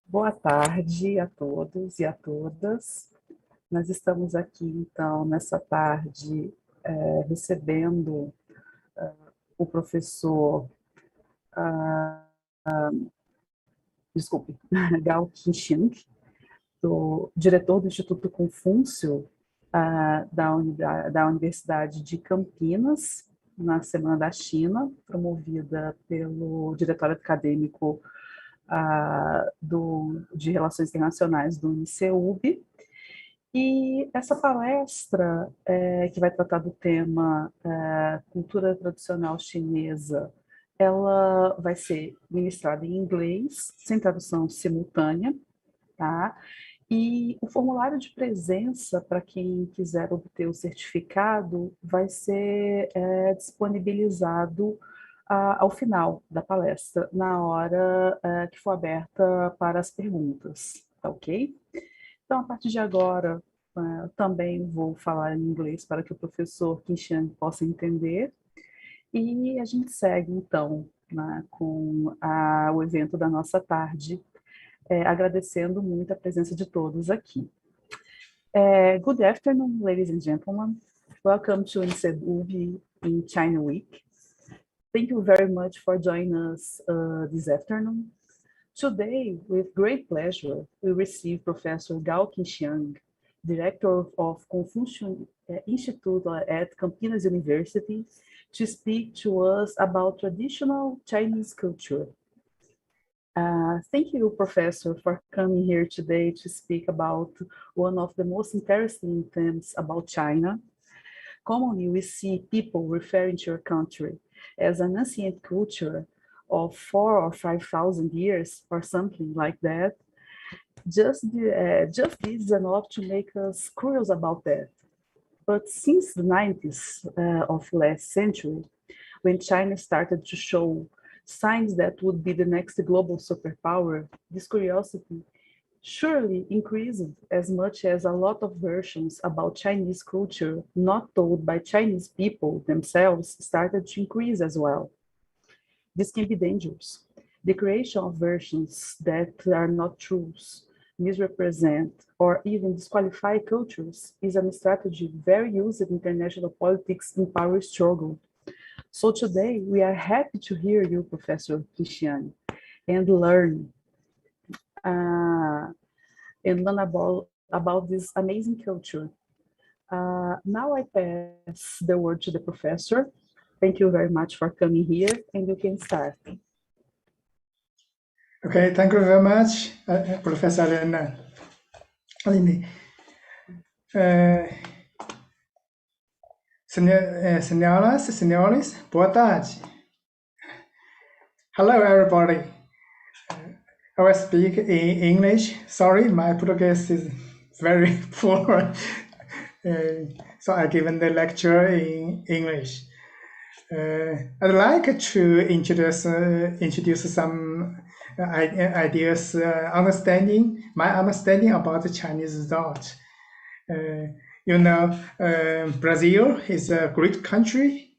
Boa tarde a todos e a todas. Nós estamos aqui, então, nessa tarde, recebendo o professor, desculpe, Gao Qinxiang, diretor do Instituto Confúcio, da Universidade de Campinas, na Semana da China, promovida pelo diretório acadêmico de Relações Internacionais do CEUB. E essa palestra, que vai tratar do tema Cultura Tradicional Chinesa, ela vai ser ministrada em inglês, sem tradução simultânea, tá? E o formulário de presença, para quem quiser obter o certificado, vai ser disponibilizado ao final da palestra, na hora que for aberta para as perguntas, tá ok? Então, a partir de agora, também vou falar em inglês para que o professor Qinxiang possa entender. E a gente segue, então, né, com o evento da nossa tarde, agradecendo muito a presença de todos aqui. Good afternoon, ladies and gentlemen. Welcome to CEUB in China Week. Thank you very much for joining us this afternoon. Today, with great pleasure, we receive Professor Gao Qinxiang, Director of Confúcio Institute at Campinas University, to speak to us about traditional Chinese culture. Thank you, Professor, for coming here today to speak about one of the most interesting themes about China. Commonly, we see people referring to your country as an ancient culture of 4,000 or 5,000 years or something like that. Just this is enough to make us curious about that. But since the 90s of last century, when China started to show signs that would be the next global superpower, this curiosity surely increased as much as a lot of versions about Chinese culture not told by Chinese people themselves started to increase as well. This can be dangerous. The creation of versions that are not true, misrepresent, or even disqualify cultures is a strategy very used in international politics and power struggle. So today, we are happy to hear you, Professor Qinxiang, and learn about this amazing culture. Now I pass the word to the professor. Thank you very much for coming here, and you can start. Okay, thank you very much, Professor Aline. Senhoras, senhores, boa tarde. Hello, everybody. I will speak in English. Sorry, my Portuguese is very poor. So I given the lecture in English. I'd like to introduce some ideas, my understanding about the Chinese thought. Brazil is a great country.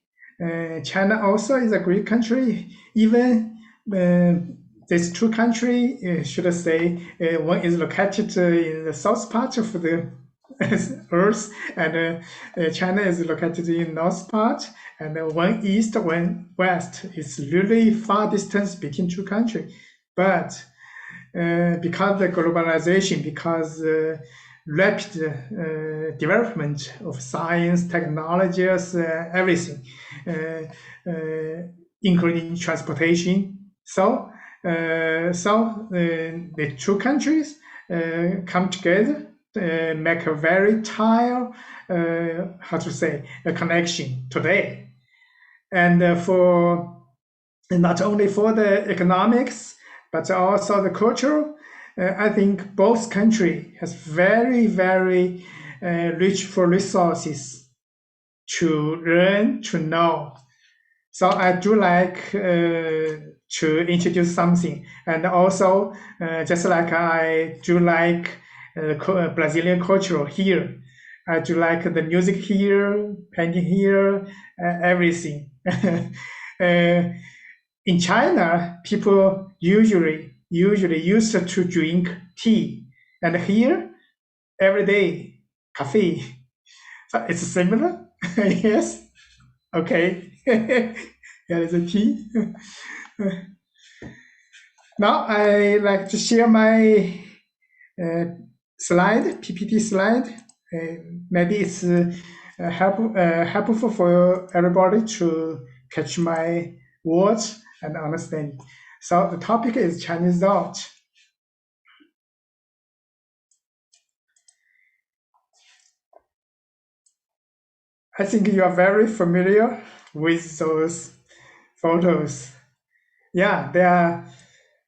China also is a great country. Even these two countries, should I say, one is located in the south part of the Earth, and China is located in north part, and one east, one west. It's really far distance between two countries, but because the globalization, because rapid development of science, technologies, everything, including transportation. So the two countries come together, make a very tight, a connection today. And for not only for the economics, but also the cultural, I think both countries has very, very rich for resources to learn, to know. So I do like to introduce something, and also just like I do like Brazilian culture here. I do like the music here, painting here, everything. In China, people usually usually used to drink tea, and here every day coffee. So it's similar. Yes. Okay. Here is a tea. Now I like to share my slide, PPT slide. Maybe it's helpful for everybody to catch my words and understand. So the topic is Chinese thought. I think you are very familiar with those photos. Yeah, they are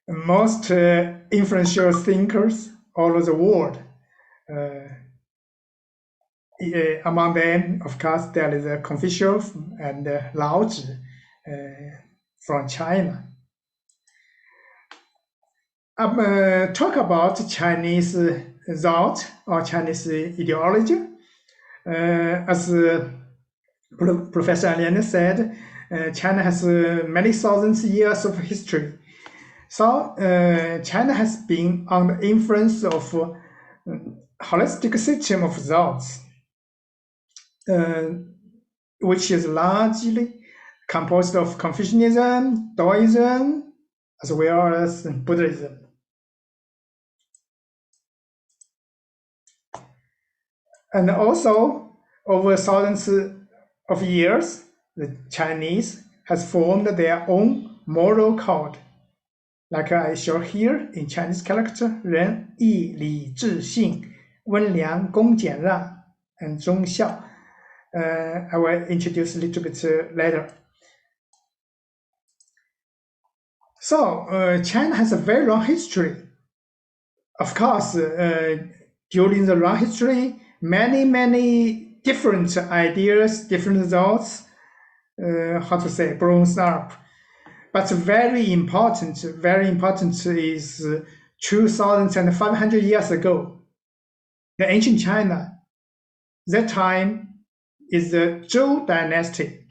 most influential thinkers all over the world. Among them, of course, there is Confúcio and Laozi from China. Talk about Chinese thought or Chinese ideology. As Professor Aline said, China has many thousands years of history. So China has been under influence of holistic system of thoughts, which is largely composed of Confucianism, Taoism, as well as Buddhism. And also, over thousands of years, the Chinese has formed their own moral code. Like I show here in Chinese character, 仁义礼智信温良恭俭让 and 忠孝. I will introduce a little bit later. So China has a very long history. Of course, during the long history, many different ideas, different thoughts, grown up. But very important is 2,500 years ago, the ancient China. That time is the Zhou dynasty.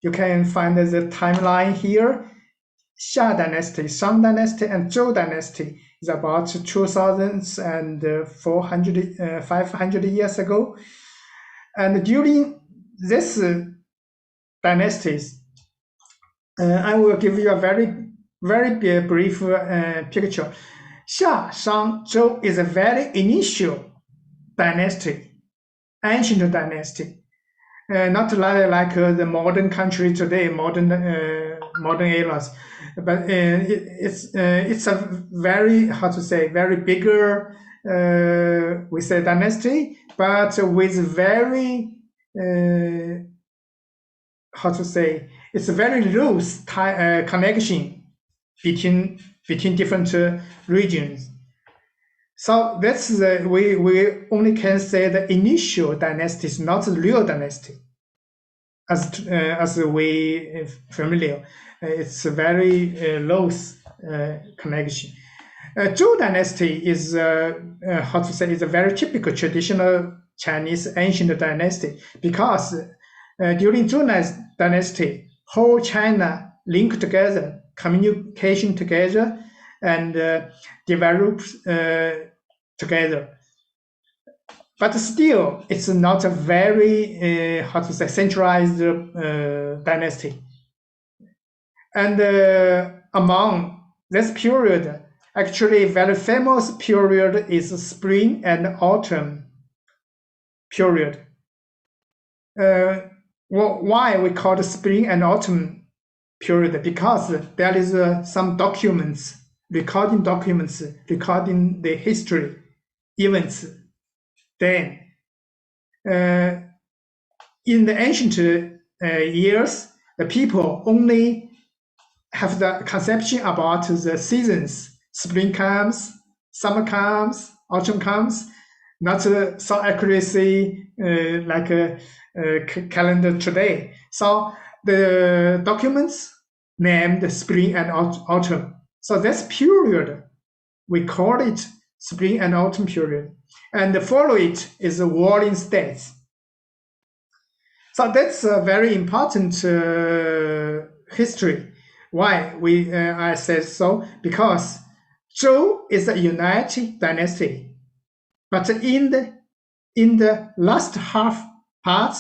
You can find the timeline here. Xia dynasty, Shang dynasty, and Zhou dynasty is about 2,500 years ago. And during this dynasties, I will give you a very brief picture. Xia, Shang, Zhou is a very initial dynasty, ancient dynasty, not like the modern country today, modern eras, but it's a very very bigger we say dynasty, but with very it's a very loose connection between different regions. So that's we only can say the initial dynasty is not the real dynasty, as we familiar. It's a very loose connection. Zhou dynasty is is a very typical traditional Chinese ancient dynasty, because during Zhou dynasty, whole China linked together, communication together, and developed together. But still, it's not a very centralized dynasty. And among this period, actually very famous period is spring and autumn period. Why we call it spring and autumn period? Because there is some documents, recording the history events. Then, in the ancient years, the people only have the conception about the seasons. Spring comes, summer comes, autumn comes, not so accuracy like a calendar today. So the documents named spring and autumn. So this period, we call it spring and autumn period. And follow it is the warring states. So that's a very important history. Why I said so? Because Zhou is a united dynasty, but in the last half part,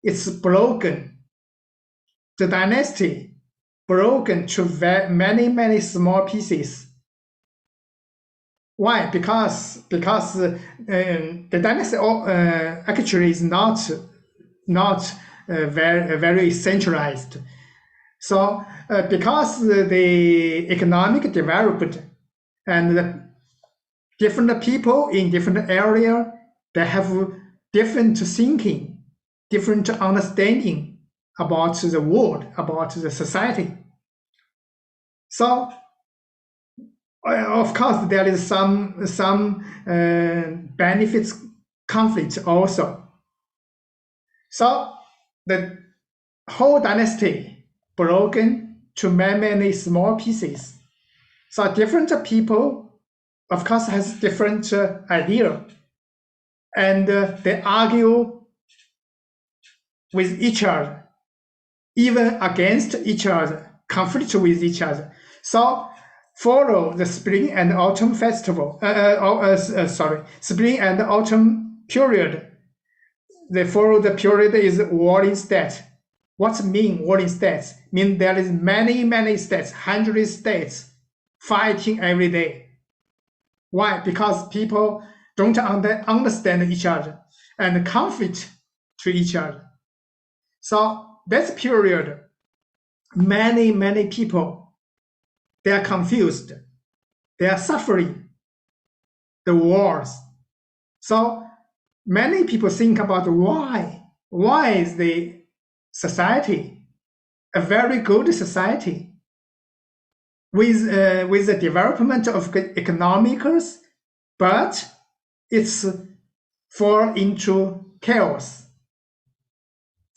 it's broken. The dynasty broken to many small pieces. Why? Because the dynasty actually is not very centralized. So because the economic developed and the different people in different area, they have different thinking, different understanding about the world, about the society. So of course there is some benefits conflict also. So the whole dynasty broken to many small pieces. So different people, of course, has different idea, and they argue with each other, even against each other, conflict with each other. So follow the spring and autumn festival. Spring and autumn period. They follow the period is warring state. What's mean warring states? Mean there is many states, 100 states fighting every day. Why? Because people don't understand each other and conflict to each other. So this period, many people, they are confused, they are suffering the wars. So many people think about why is the society a very good society with the development of economics, but it's fall into chaos,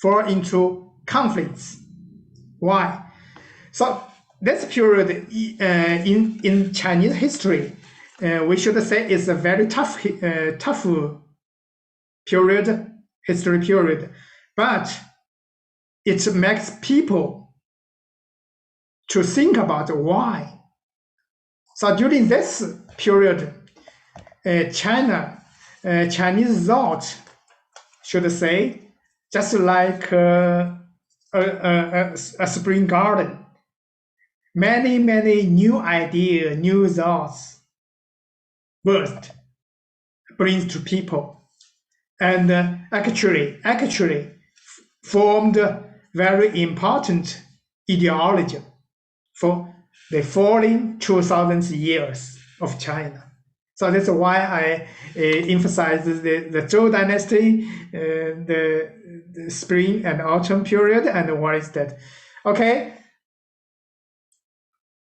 fall into conflicts. Why? So this period in Chinese history, we should say is a very tough period, history period, but it makes people to think about why. So during this period, Chinese thought, should say, just like a spring garden. Many new ideas, new thoughts burst, brings to people, and actually formed very important ideology for the following 2,000 years of China. So that's why I emphasize the Zhou dynasty, the spring and autumn period, and what is that? Okay.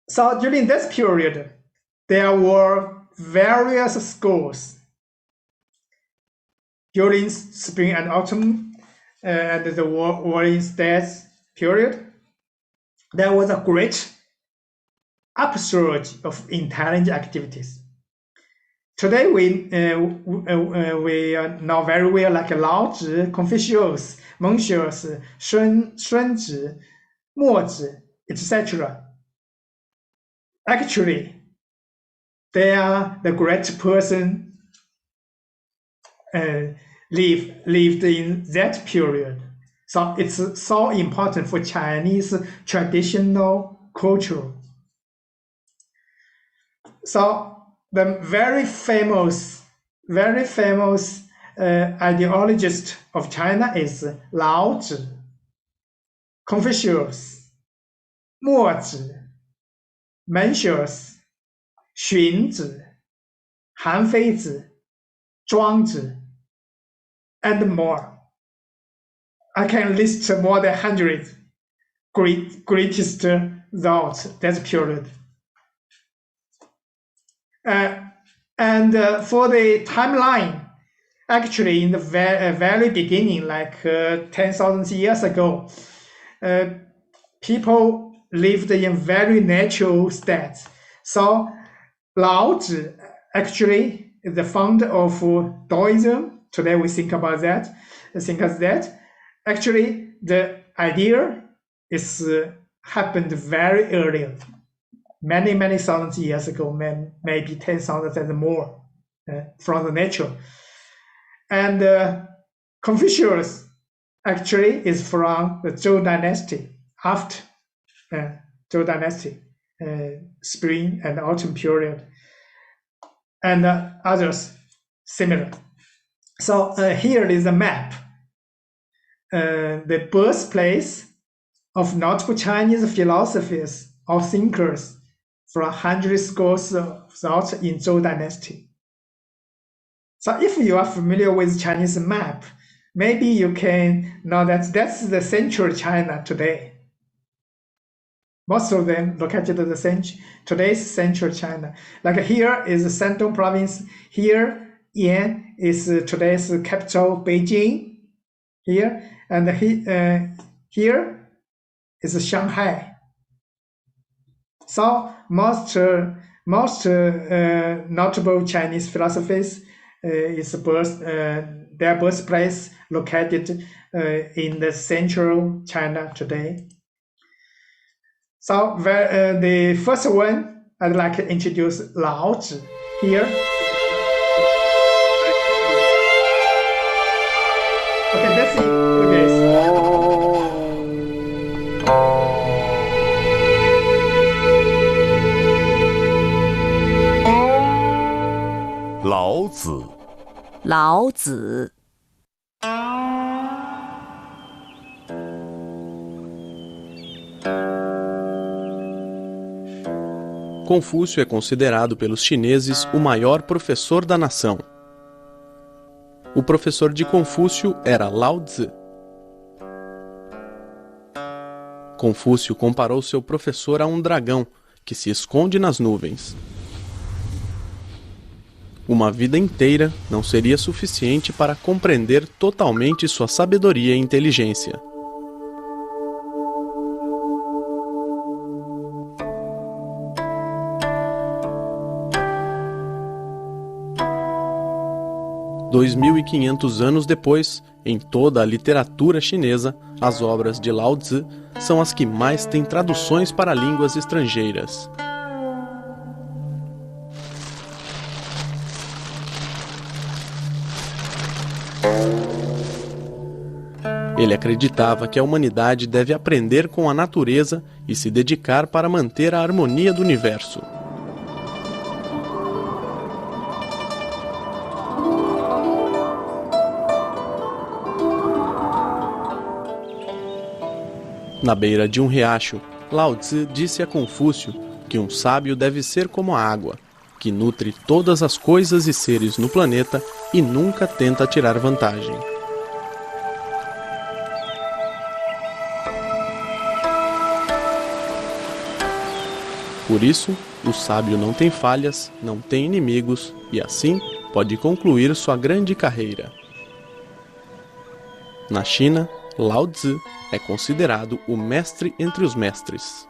So during this period, there were various schools. During spring and autumn and the warring states period, there was a great upsurge of intelligent activities. Today we know very well like Laozi, Confúcio, Mencius, Shunzi, Mozi, etc. Actually, they are the great person lived in that period. So it's so important for Chinese traditional culture. So the very famous ideologist of China is Laozi, Confúcio, Mozi, Mencius, Xunzi, Han Feizi, Zhuangzi, and more. I can list more than 100 greatest thoughts that period. And for the timeline, actually in the very beginning, like 10,000 years ago, people lived in very natural states. So Laozi actually is the founder of Taoism. Today we think about that. Actually, the idea is happened very early. many, many thousands of years ago, maybe 10,000 and more from the nature. And Confucius actually is from the Zhou dynasty, after Zhou dynasty, spring and autumn period, and others similar. So here is a map, the birthplace of notable Chinese philosophers or thinkers from 100 schools of thought in Zhou dynasty. So if you are familiar with Chinese map, maybe you can know that that's the central China today. Most of them located in today's central China. Like here is Shandong province. Here Yan is today's capital, Beijing. Here and here is Shanghai. So most notable Chinese philosophers is their birthplace located in the central China today. So the first one, I'd like to introduce Lao Tzu here. Okay, that's it. Okay. 老子，老子。Confúcio é considerado pelos chineses o maior professor da nação. O professor de Confúcio era Lao Tzu. Confúcio comparou seu professor a um dragão que se esconde nas nuvens. Uma vida inteira não seria suficiente para compreender totalmente sua sabedoria e inteligência. Dois 2.500 anos depois, em toda a literatura chinesa, as obras de Lao Tzu são as que mais têm traduções para línguas estrangeiras. Ele acreditava que a humanidade deve aprender com a natureza e se dedicar para manter a harmonia do universo. Na beira de um riacho, Lao Tzu disse a Confúcio que um sábio deve ser como a água, que nutre todas as coisas e seres no planeta e nunca tenta tirar vantagem. Por isso, o sábio não tem falhas, não tem inimigos e assim pode concluir sua grande carreira. Na China, Lao Tzu é considerado o mestre entre os mestres.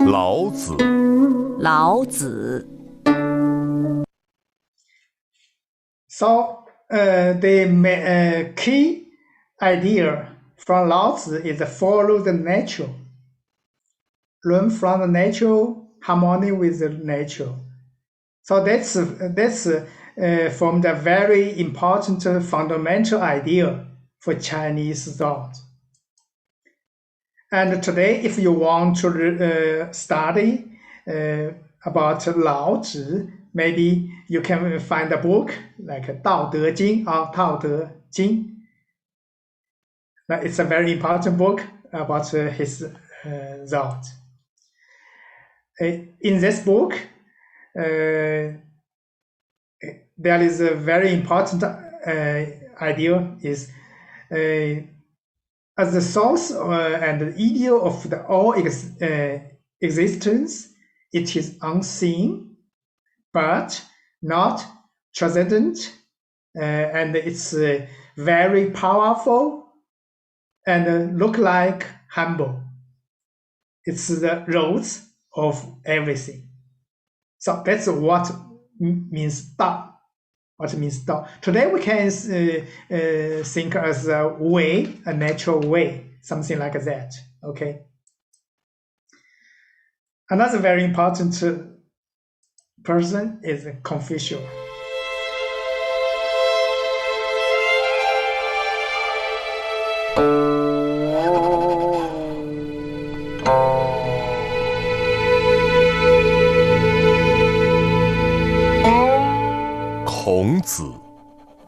Lao Tzu. Lao Tzu. So the key idea from Lao Tzu is to follow the nature. Learn from the natural harmony with the nature. So that's formed a very important fundamental idea for Chinese thought. And today, if you want to study about Lao Tzu, maybe you can find a book like 道德经 or 道德经. It's a very important book about his thought. In this book, there is a very important idea is as the source and the ideal of the all existence, it is unseen, but not transcendent, and it's very powerful and look like humble. It's the roots of everything. So that's what means Dao what means Dao. Today we can think as a way, a natural way, something like that. Okay. Another very important person is Confucius.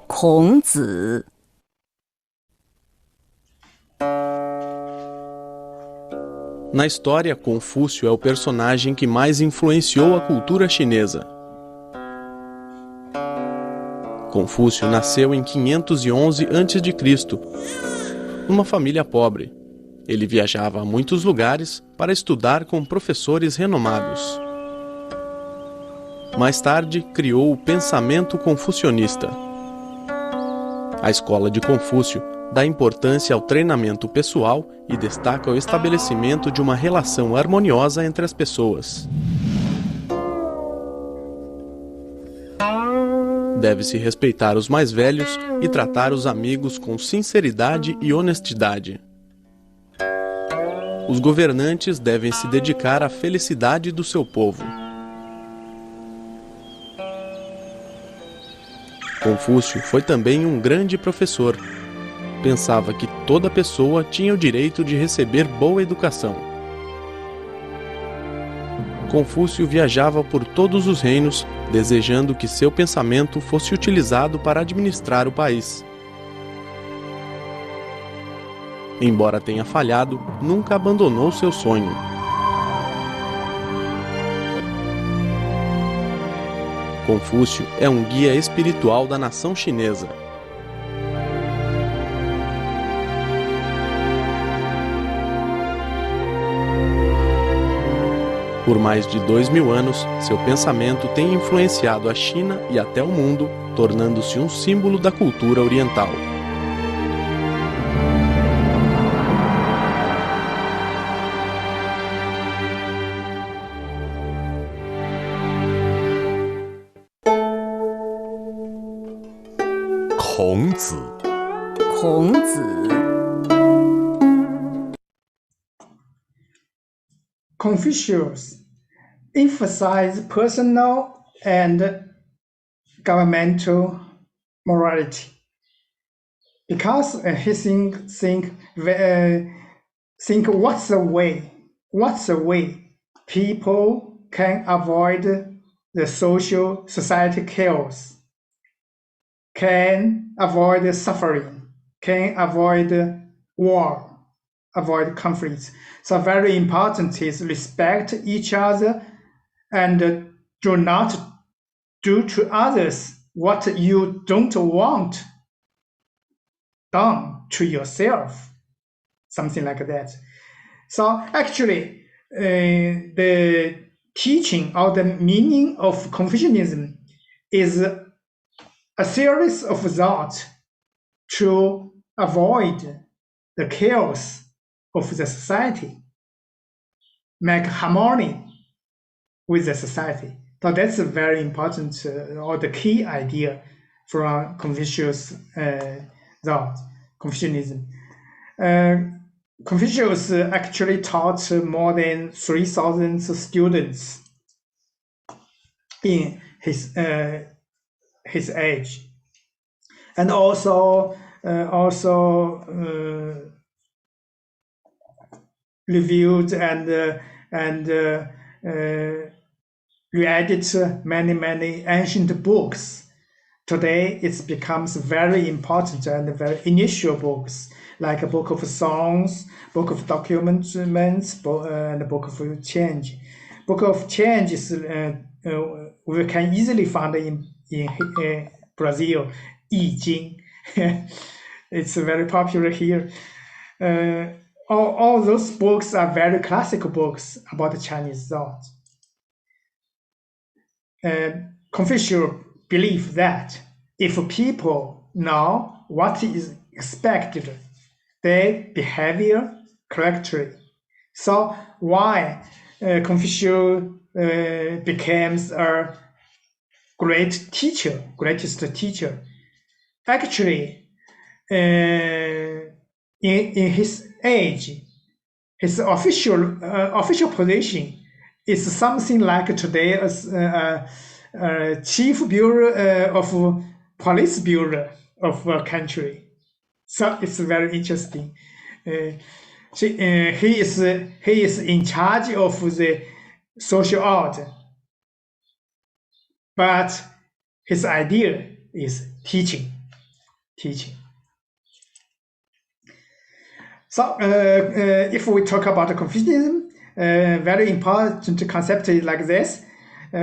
孔子 Na história, Confúcio é o personagem que mais influenciou a cultura chinesa. Confúcio nasceu em 511 a.C., numa família pobre. Ele viajava a muitos lugares para estudar com professores renomados. Mais tarde, criou o pensamento confucionista. A escola de Confúcio dá importância ao treinamento pessoal e destaca o estabelecimento de uma relação harmoniosa entre as pessoas. Deve-se respeitar os mais velhos e tratar os amigos com sinceridade e honestidade. Os governantes devem se dedicar à felicidade do seu povo. Confúcio foi também um grande professor. Pensava que toda pessoa tinha o direito de receber boa educação. Confúcio viajava por todos os reinos, desejando que seu pensamento fosse utilizado para administrar o país. Embora tenha falhado, nunca abandonou seu sonho. Confúcio é um guia espiritual da nação chinesa. Por mais de 2000 anos, seu pensamento tem influenciado a China e até o mundo, tornando-se um símbolo da cultura oriental. Confucius emphasized personal and governmental morality because he think what's the way people can avoid the society chaos, can avoid suffering, can avoid war, avoid conflicts. So very important is respect each other and do not do to others what you don't want done to yourself, something like that. So actually, the teaching or the meaning of Confucianism is a series of thoughts to avoid the chaos of the society, make harmony with the society. So that's a very important or the key idea from Confucius thought, Confucianism. Confucius actually taught more than 3,000 students in his age, and also reviewed and re-edited many ancient books. Today it becomes very important and very initial books, like a book of songs, book of documents, and a book of change. Book of change is we can easily find in Brazil, Yi Jing. It's very popular here. All those books are very classical books about the Chinese thought. Confucius believed that if people know what is expected, they behave correctly. So why Confucius becomes a greatest teacher. Actually, in his age, his official position is something like today as chief bureau of police bureau of a country. So it's very interesting. He is in charge of the social order, but his idea is teaching. So if we talk about Confucianism, very important concept is like this.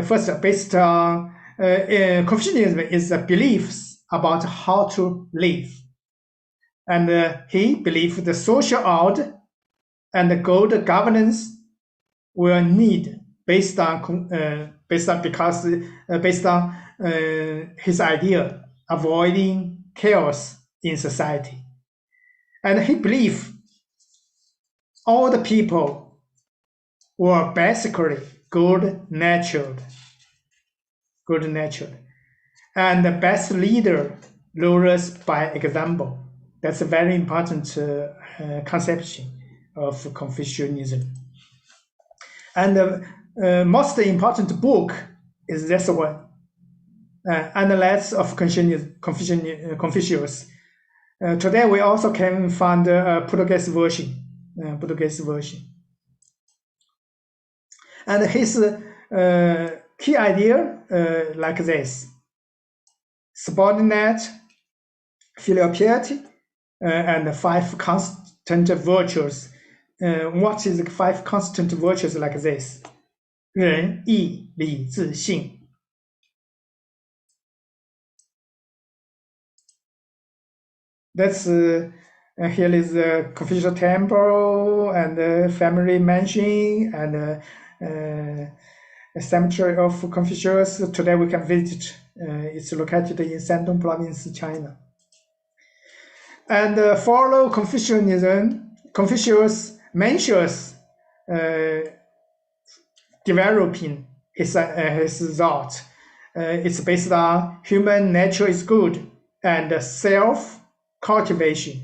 First, based on Confucianism is the beliefs about how to live. And he believed the social order and the good governance will need based on his idea avoiding chaos in society. And he believed all the people were basically good-natured, and the best leader rules by example. That's a very important conception of Confucianism. And the most important book is this one, Analysis of Confucius. Today we also can find a Portuguese version. And his key idea like this: subordinate, filial piety, and 5 constant virtues. What is the 5 constant virtues like this? 仁义礼智信. That's here is the Confucius temple and the family mansion and a cemetery of Confucius. Today we can visit. It's located in Shandong province, China. And follow Confucianism. Confucius mentions developing his thought. It's based on human nature is good and self-cultivation.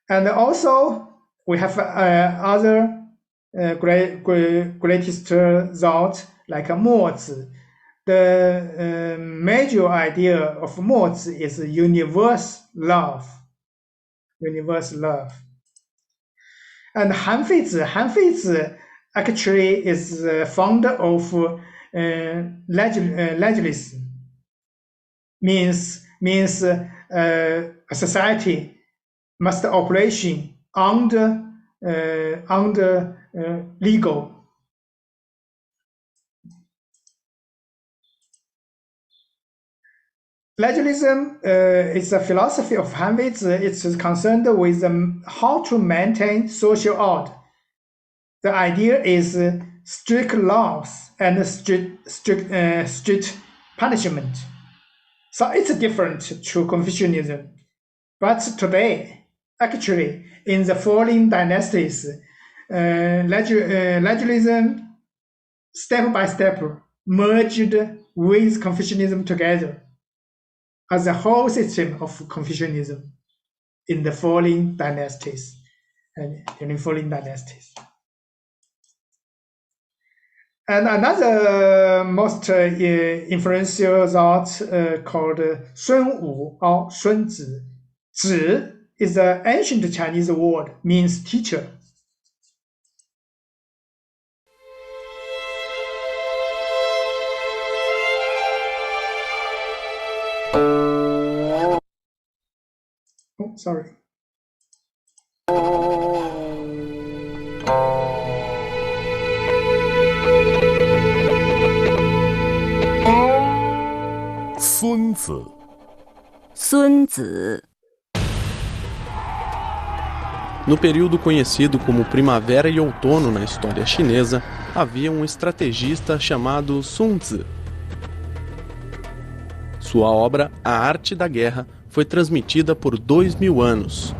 And also we have other greatest thought like Mozi. The major idea of Mozi is universal love. And Han Feizi actually is the founder of legalism. Means a society must operation under legal. Legalism is a philosophy of Han Feizi. It's concerned with how to maintain social order. The idea is strict laws and strict punishment. So it's different to Confucianism. But today, actually, in the falling dynasties, legalism step by step merged with Confucianism together as a whole system of Confucianism in the falling dynasties. And another most influential thought called Sun Wu or Sun Zi. Zi is an ancient Chinese word, means teacher. Oh, sorry. Sun Zi. No período conhecido como Primavera e Outono na história chinesa, havia um estrategista chamado Sun Zi. Sua obra, A Arte da Guerra, foi transmitida por 2000 anos.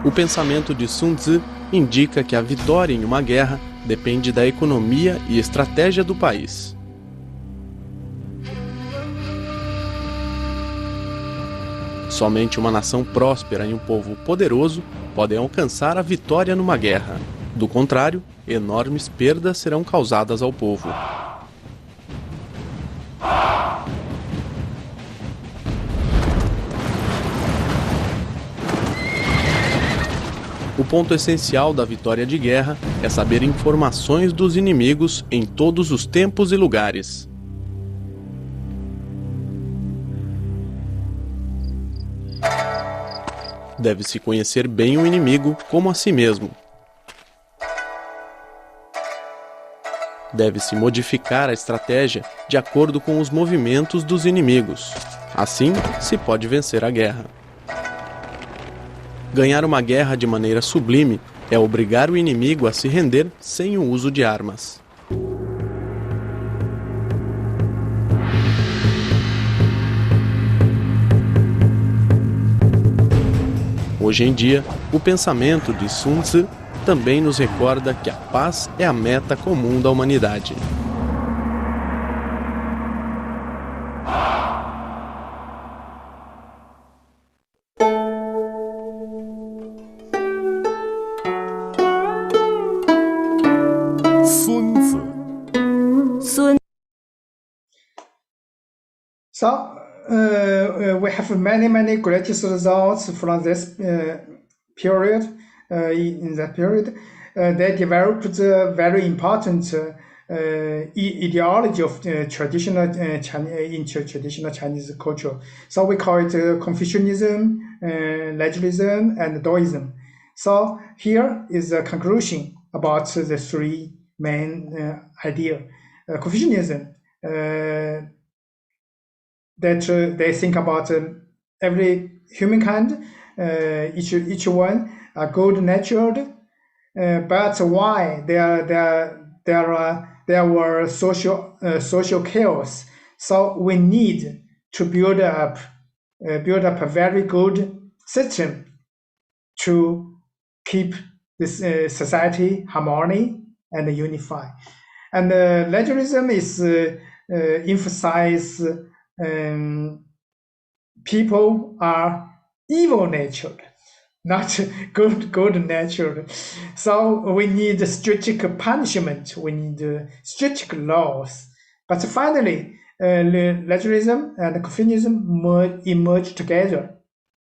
O pensamento de Sun Tzu indica que a vitória em uma guerra depende da economia e estratégia do país. Somente uma nação próspera e um povo poderoso podem alcançar a vitória numa guerra. Do contrário, enormes perdas serão causadas ao povo. O ponto essencial da vitória de guerra é saber informações dos inimigos em todos os tempos e lugares. Deve-se conhecer bem o inimigo como a si mesmo. Deve-se modificar a estratégia de acordo com os movimentos dos inimigos. Assim, se pode vencer a guerra. Ganhar uma guerra de maneira sublime é obrigar o inimigo a se render sem o uso de armas. Hoje em dia, o pensamento de Sun Tzu também nos recorda que a paz é a meta comum da humanidade. So we have many great results from this period. In that period, they developed a very important ideology of traditional Chinese culture. So we call it Confucianism, Legalism, and Daoism. So here is a conclusion about the three main ideas. Confucianism, that they think about every humankind, each one are good natured, but why there were social chaos. So we need to build up a very good system to keep this society harmony and unify. And legalism is emphasize people are evil natured, not good natured. So we need strict punishment, we need strict laws. But finally, legalism and Confucianism emerge together,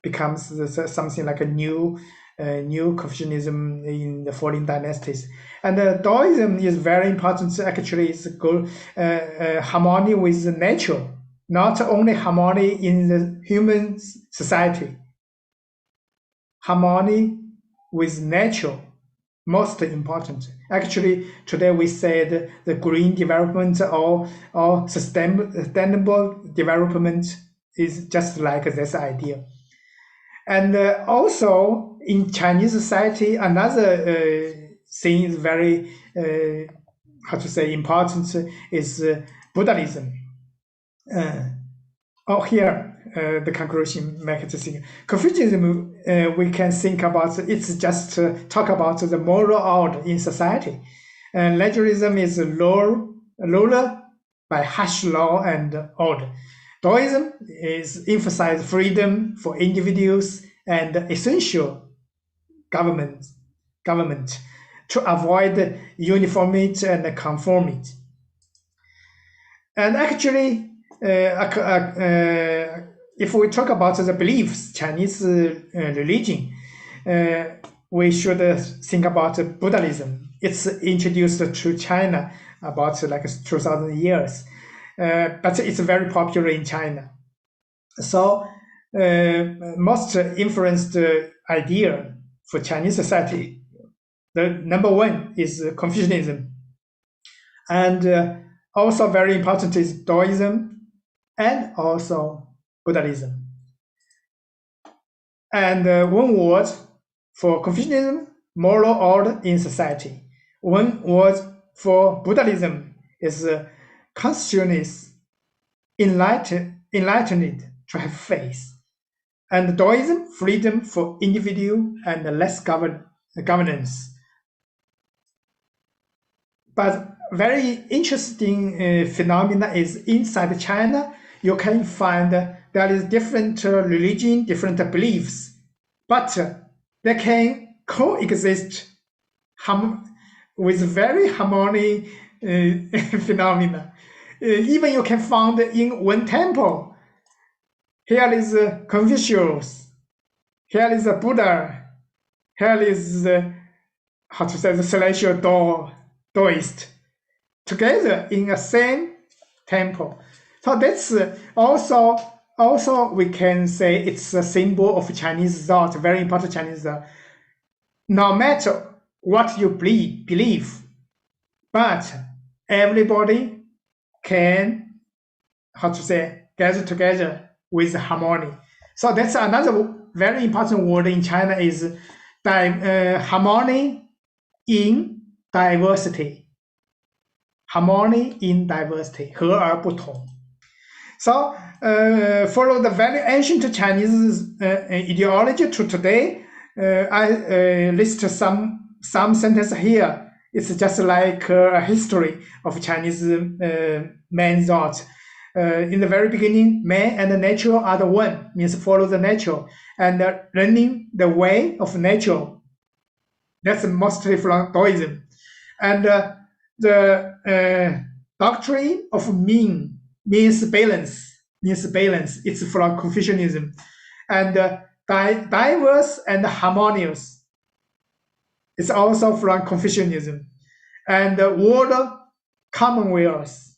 becomes something like a new Confucianism in the following dynasties. And Daoism is very important. Actually, it's good harmony with nature, not only harmony in the human society. Harmony with nature, most important. Actually, today we said the green development or sustainable development is just like this idea. And also in Chinese society, another thing is very, important is Buddhism. Here, the conclusion make it think. Confucianism, we can think about, it's just talk about the moral order in society. Legalism is ruler by harsh law and order. Daoism is emphasize freedom for individuals and essential government to avoid uniformity and conformity. And actually, if we talk about the beliefs, Chinese religion, we should think about Buddhism. It's introduced to China about like 2,000 years, but it's very popular in China. So most influenced idea for Chinese society, the number one is Confucianism. And also very important is Daoism and also Buddhism. And one word for Confucianism, moral order in society. One word for Buddhism is consciousness, enlightened to have faith. And Daoism, freedom for individual and less governance. But very interesting phenomena is inside China, you can find there is different religion, different beliefs, but they can coexist with very harmonic phenomena. Even you can find in one temple, here is Confucius, here is Buddha, here is the celestial Taoist, together in a same temple. So that's also we can say it's a symbol of Chinese thought, very important Chinese thought. No matter what you believe, but everybody can, gather together with harmony. So that's another very important word in China is harmony in diversity. Harmony in diversity, 和而不同. So follow the very ancient Chinese ideology to today. I list some sentences here. It's just like a history of Chinese man thought. In the very beginning, man and nature are the one, means follow the nature, and learning the way of nature. That's mostly from Taoism. And the doctrine of mean means balance. It's from Confucianism. And diverse and harmonious. It's also from Confucianism. And world commonwealth,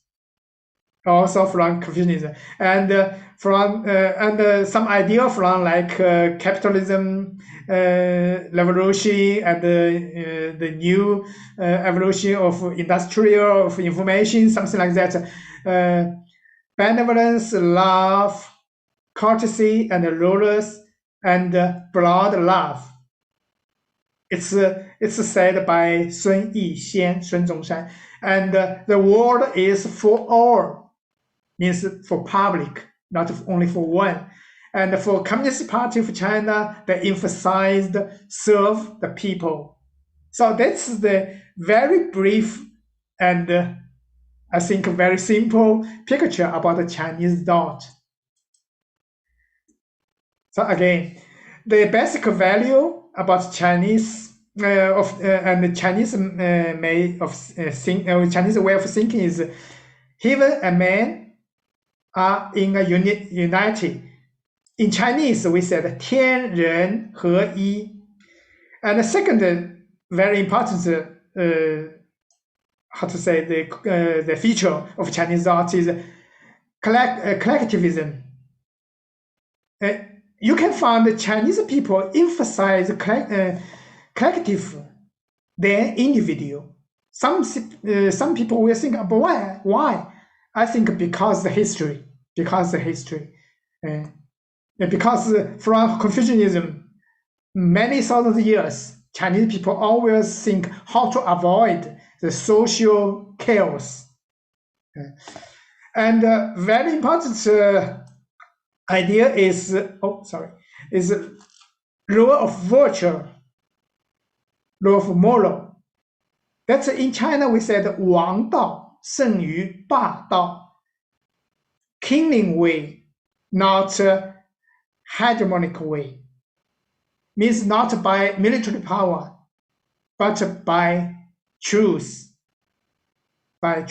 also from Confucianism. And some idea from like capitalism, revolution, and the new evolution of industrial, of information, something like that. Benevolence, love, courtesy, and rulers, and broad love. It's said by Sun Yixan, Sun Zhongshan. And the world is for all, means for public, not only for one. And for Communist Party of China, they emphasized serve the people. So that's the very brief and I think a very simple picture about the Chinese thought. So again, the basic value about Chinese and the Chinese Chinese way of thinking is heaven and man are in a unity. In Chinese, we said 天人合一. And the second very important the feature of Chinese thought is collectivism. You can find the Chinese people emphasize collective than individual. Some people will think, but why? I think because the history. Because from Confucianism, many thousands of years, Chinese people always think how to avoid the social chaos. And very important idea is rule of virtue, rule of moral. That's in China we said 王道胜于霸道, kingly way, not hegemonic way. Means not by military power, but by truth, by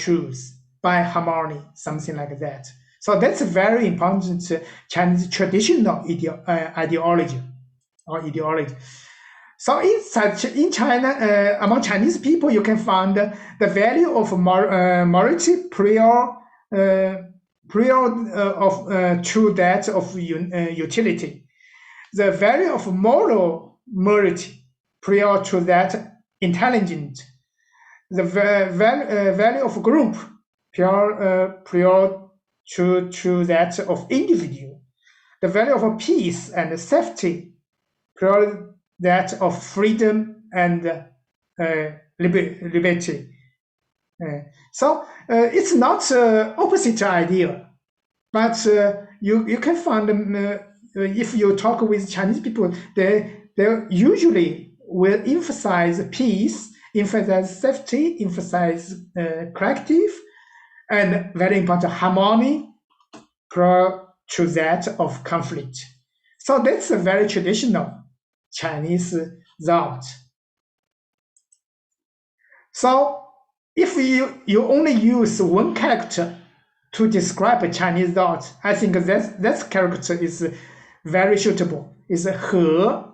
harmony, something like that. So that's a very important Chinese traditional ideology. So in China, among Chinese people, you can find the value of morality prior to that of utility. The value of moral morality prior to that intelligent. The value of group prior to that of individual. The value of peace and safety prior that of freedom and liberty. So it's not opposite idea, but you can find if you talk with Chinese people, they usually will emphasize peace, emphasize safety, emphasize collective, and very important harmony prior to that of conflict. So that's a very traditional Chinese thought. So if you only use one character to describe a Chinese thought, I think that character is very suitable. It's he.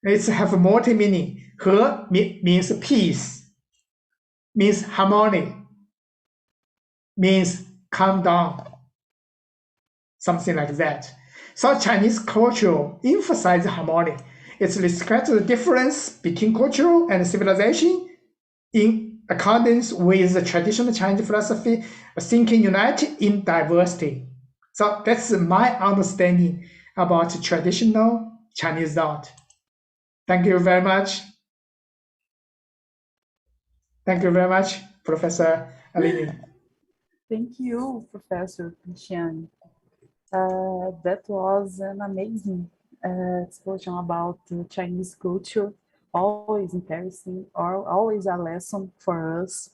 It have multi meaning. He means peace, means harmony, means calm down, something like that. So Chinese culture emphasizes harmony. It respects the difference between culture and civilization in accordance with the traditional Chinese philosophy, thinking united in diversity. So that's my understanding about traditional Chinese thought. Thank you very much. Thank you very much, Professor Aline. Thank you, Professor Qinxiang. That was an amazing explosion about Chinese culture, always interesting, always a lesson for us.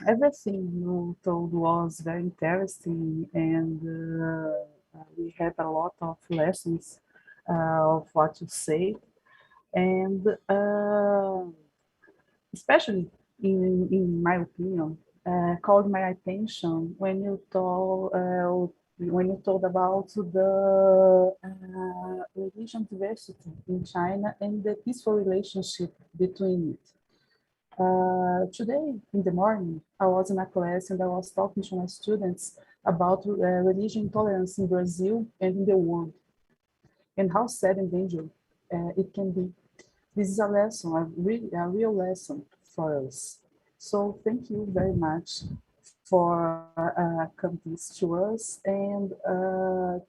Everything you told was very interesting, and we had a lot of lessons of what you say, and especially in my opinion, called my attention when you told about the religion diversity in China and the peaceful relationship between it. Today in the morning, I was in a class and I was talking to my students about religion intolerance in Brazil and in the world, and how sad and dangerous it can be. This is a lesson, a real lesson for us. So thank you very much for coming to us and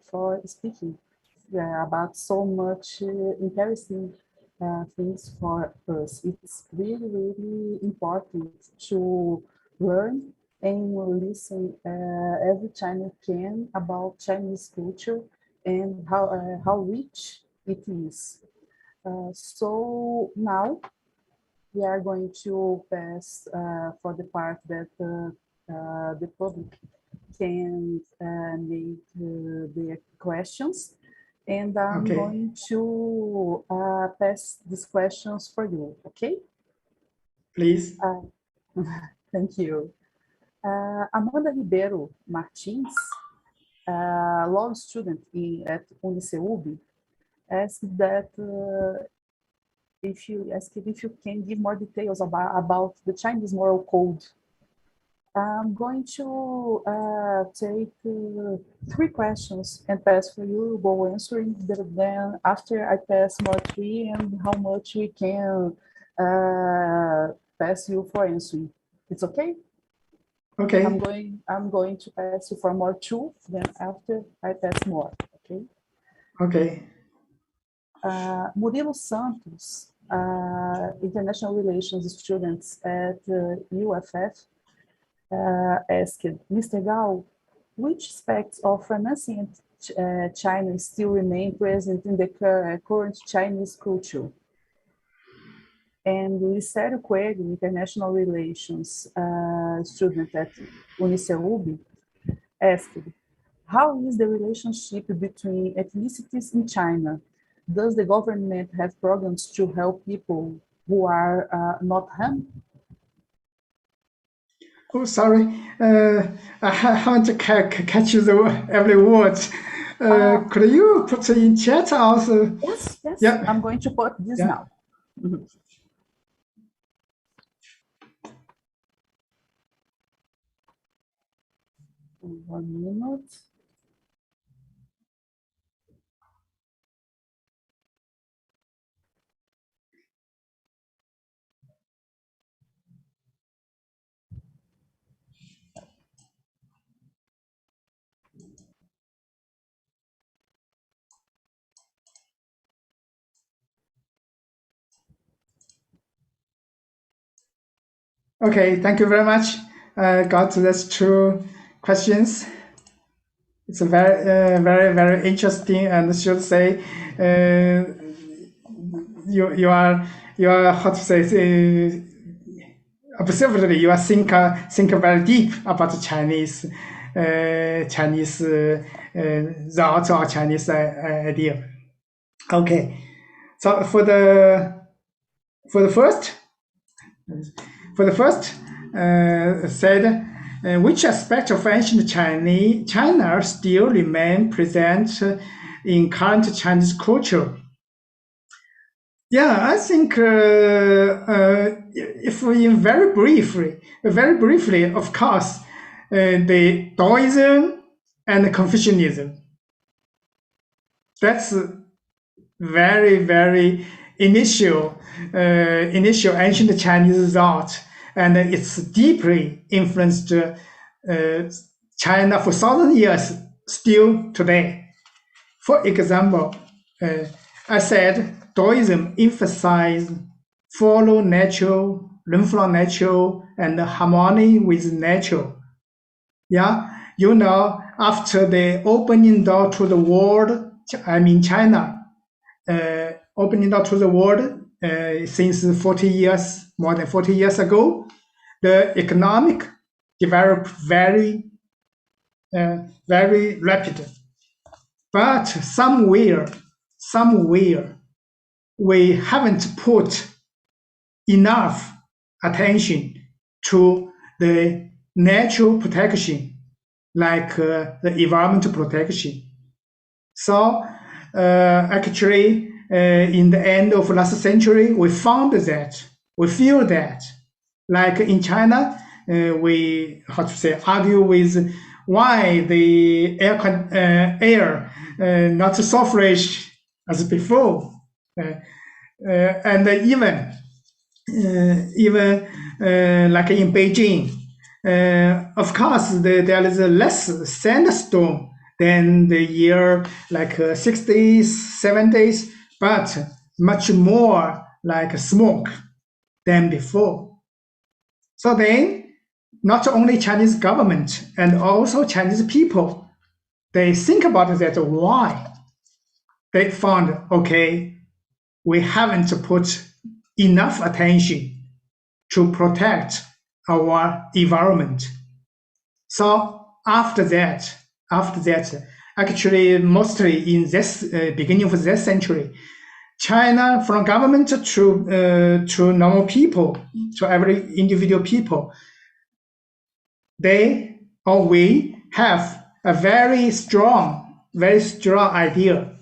for speaking about so much interesting things for us. It's really, really important to learn and listen every time you can about Chinese culture and how rich it is. So now we are going to pass for the part that the public can make their questions, and I'm going to pass these questions for you, okay? Please. Thank you. Amanda Ribeiro Martins, law student at UniCEUB, asked that if you can give more details about the Chinese moral code. I'm going to take 3 questions and pass for you, go answering, then after I pass more 3 and how much we can pass you for answering. It's okay? Okay. I'm going to pass you for more 2, then after I pass more, okay? Okay. Murilo Santos, international relations students at UFF, asked, Mr. Gao, which aspects of financing China still remain present in the current Chinese culture? And Licerio Coelho, international relations student at UniCEUB, asked, how is the relationship between ethnicities in China? Does the government have programs to help people who are not Han? Oh, sorry. I haven't catch every word. Could you put in chat also? Yes. Yeah. I'm going to put this now. Mm-hmm. One minute. Okay, thank you very much. Got those 2 questions. It's a very interesting, and should say, you are how to say, observably you are think very deep about Chinese thought or Chinese idea. Okay, so for the first said, which aspect of ancient China still remain present in current Chinese culture? Yeah, I think if we very briefly, of course, the Taoism and Confucianism. That's very initial ancient Chinese thought, and it's deeply influenced China for 1,000 years still today. For example, I said Taoism emphasized follow nature, learn from nature, and harmony with nature. Yeah, you know, after the opening door to the world, I mean China, opening door to the world since 40 years, more than 40 years ago, the economic developed very rapid. But somewhere, we haven't put enough attention to the natural protection, like the environmental protection. So actually, in the end of last century, we feel that, like in China, we argue with why the air not so fresh as before, and even like in Beijing, of course there is a less sandstorm than the year like 60s, 70s, but much more like smoke than before. So then, not only Chinese government and also Chinese people, they think about that why. They found, okay, we haven't put enough attention to protect our environment. So after that, actually mostly in this beginning of this century, China, from government to normal people, to every individual people, they or we have a very strong idea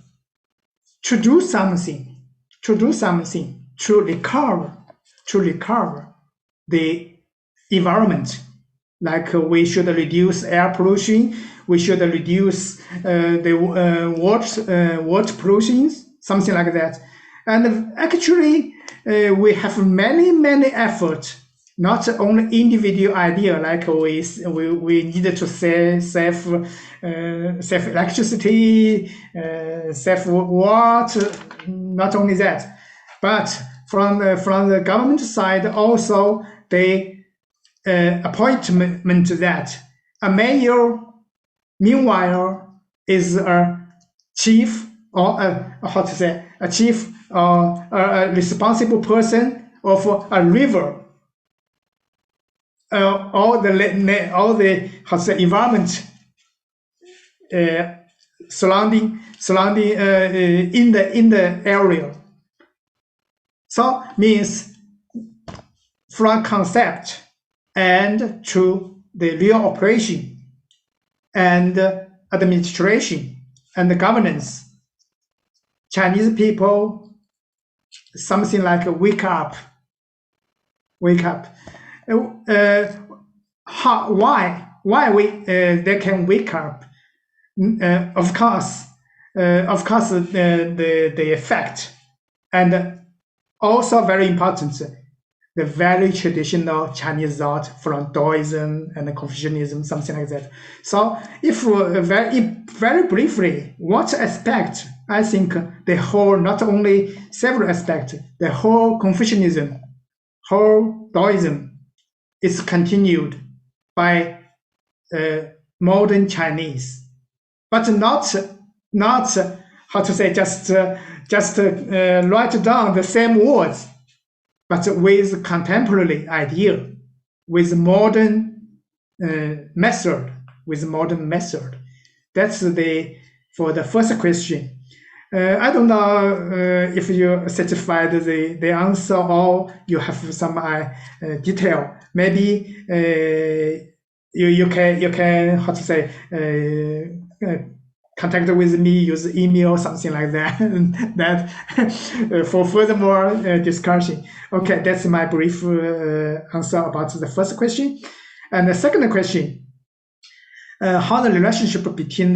to do something, to recover the environment. Like we should reduce air pollution, we should reduce the water pollution, something like that. And actually, we have many efforts, not only individual idea, like we needed to save electricity, save water, not only that, but from the government side also they appointment that a mayor meanwhile is a chief or a responsible person of a river. All the environment surrounding in the area. So means from concept and to the real operation and administration and the governance, Chinese people something like wake up. Why they can wake up? Of course, the effect, and also very important, the very traditional Chinese thought from Taoism and Confucianism, something like that. So, if very briefly, what aspect? I think the whole, not only several aspects, the whole Confucianism, whole Taoism is continued by modern Chinese. but not how to say just write down the same words, but with contemporary idea, with modern method. That's for the first question. I don't know if you satisfied the answer or you have some detail. Maybe you can how to say contact with me, use email or something like that. That for furthermore discussion. Okay, that's my brief answer about the first question. And the second question, how the relationship between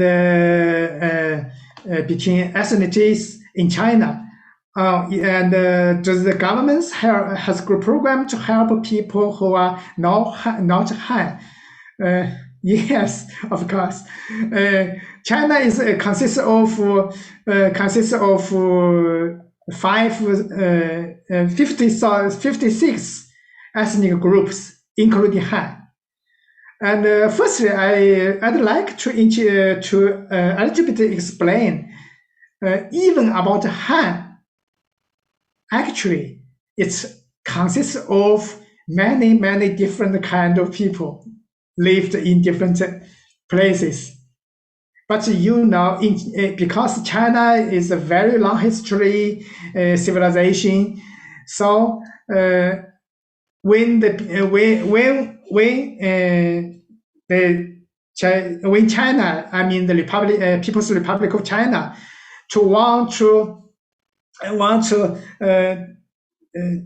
between ethnicities in China, and does the government has a program to help people who are not Han? Yes, of course. China is consists of 56 ethnic groups, including Han. And firstly, I'd like to a little bit explain even about Han. Actually, it consists of many different kind of people lived in different places. But you know, because China is a very long history civilization, so when China, I mean the Republic, People's Republic of China, want to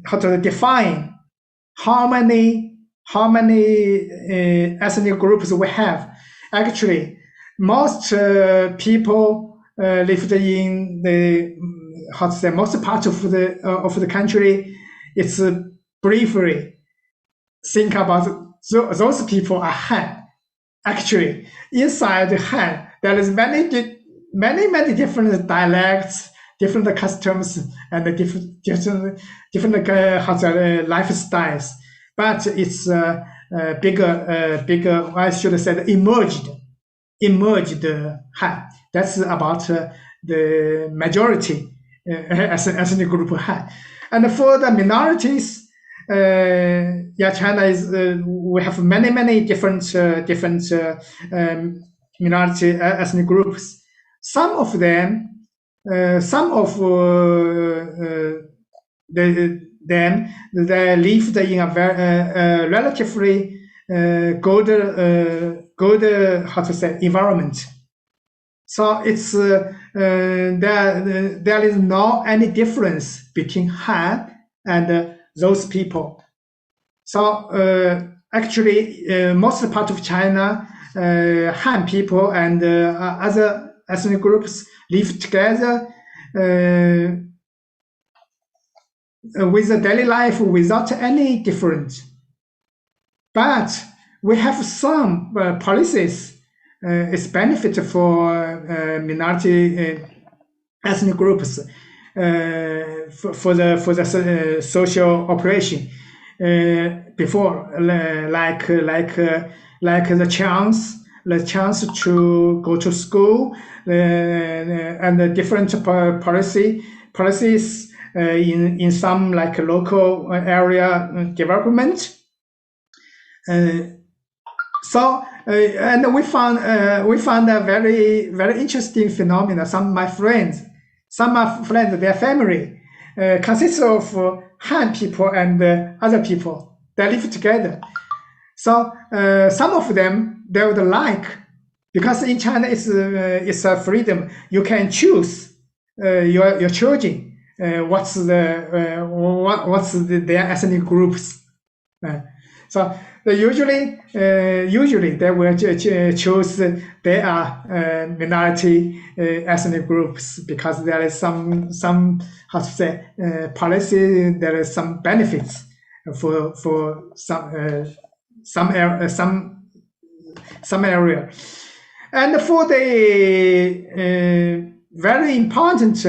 how to define how many ethnic groups we have. Actually, most people lived in the most part of the country. It's briefly think about those people are Han. Actually, inside Han, there is many different dialects, different customs, and different lifestyles. But it's bigger. I should have said emerged Han. That's about the majority ethnic group Han. And for the minorities, China is we have many different minority ethnic groups. Some of them, they lived in a very relatively good how to say environment. So it's there is no any difference between Han and those people. So actually, most part of China, Han people and other ethnic groups live together with a daily life without any difference. But we have some policies it's benefit for minority ethnic groups for the social operation before, like the chance to go to school and the different policies in some like local area development. So and we found a very interesting phenomenon. Some of my friends, their family consists of Han people and other people. They live together. So some of them they would like, because in China it's a freedom. You can choose your children. What's their ethnic groups. So usually they will choose their minority ethnic groups because there is some how to say policy. There is some benefits for some area, and for the very important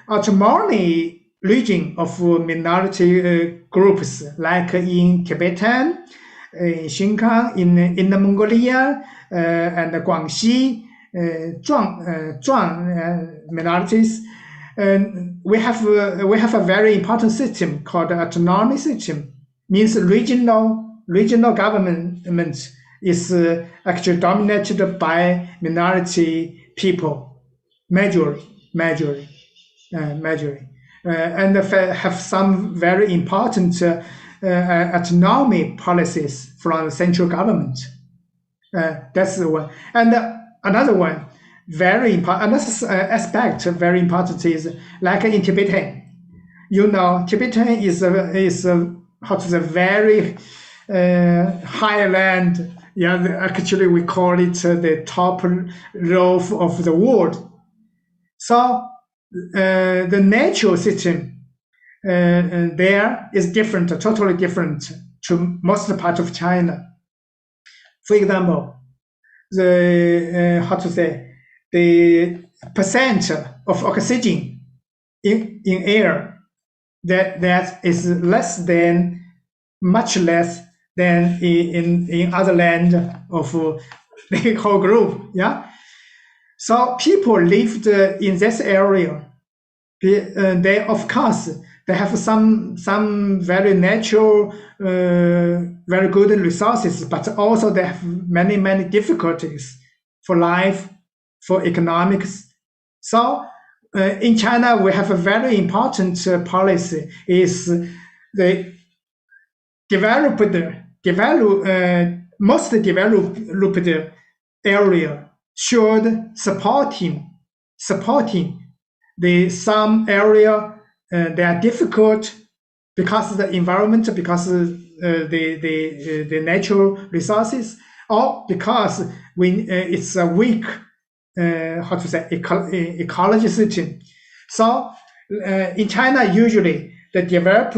autonomy region of minority groups, like in Tibetan, in Xinjiang, in Inner Mongolia, and Guangxi, minorities. We have a very important system called the autonomy system. Means regional government is actually dominated by minority people, majority, and have some very important autonomy policies from the central government. That's the one. And another one, very important, another aspect very important is like in Tibetan. You know, Tibetan is how to say, very high land. Yeah, actually we call it the top loaf of the world. So the natural system there is different, totally different to most part of China. For example, the the percent of oxygen in air that is much less than in other land of the whole group. Yeah. So people lived in this area. They of course they have some very natural, very good resources, but also they have many difficulties for life, for economics. So in China, we have a very important policy is the most developed area should supporting the some area they are difficult because of the environment, because of the natural resources, or because it's a weak ecology system. So in China, usually the developed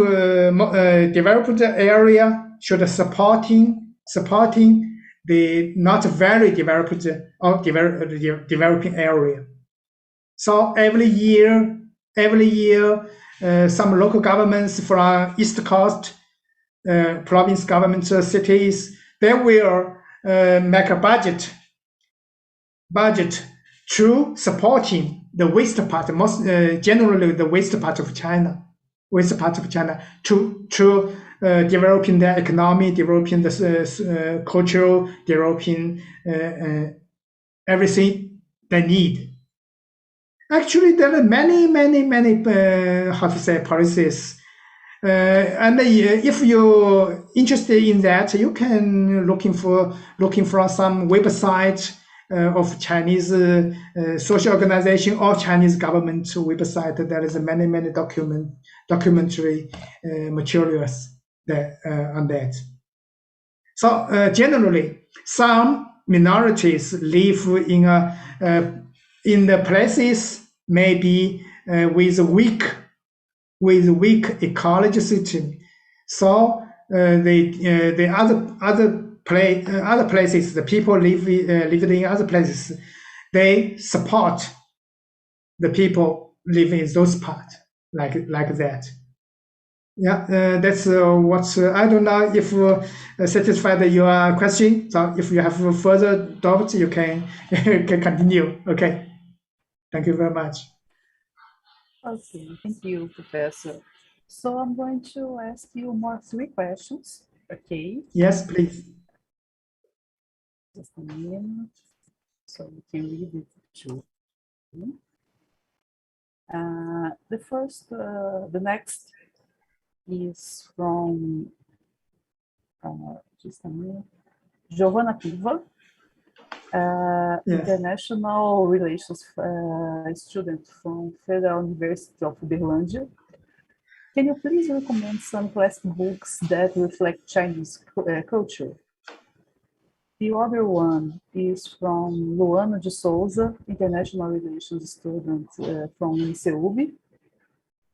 area should supporting the not very developed or developing area. So every year, some local governments from East Coast, province governments, cities, they will make a budget to supporting the waste part, most generally the waste part of China, to developing their economy, developing the cultural, developing everything they need. Actually, there are many policies. And if you're interested in that, you can looking for some website of Chinese social organization or Chinese government website. There is many documentary materials there on that. So generally, some minorities live in the places maybe with weak ecology system. So the other places, the people living in other places, they support the people living in those parts like that. Yeah, that's what I don't know if satisfied your question. So if you have further doubts, you can continue. Okay. Thank you very much. Okay, thank you, Professor. So I'm going to ask you three questions. Okay. Yes, please. Just a minute, so you can read it too. The next is from just a minute, Giovanna Piva, Yes. international relations student from Federal University of Uberlândia. Can you please recommend some classic books that reflect Chinese culture? The other one is from Luana de Souza, international relations student from CEUB.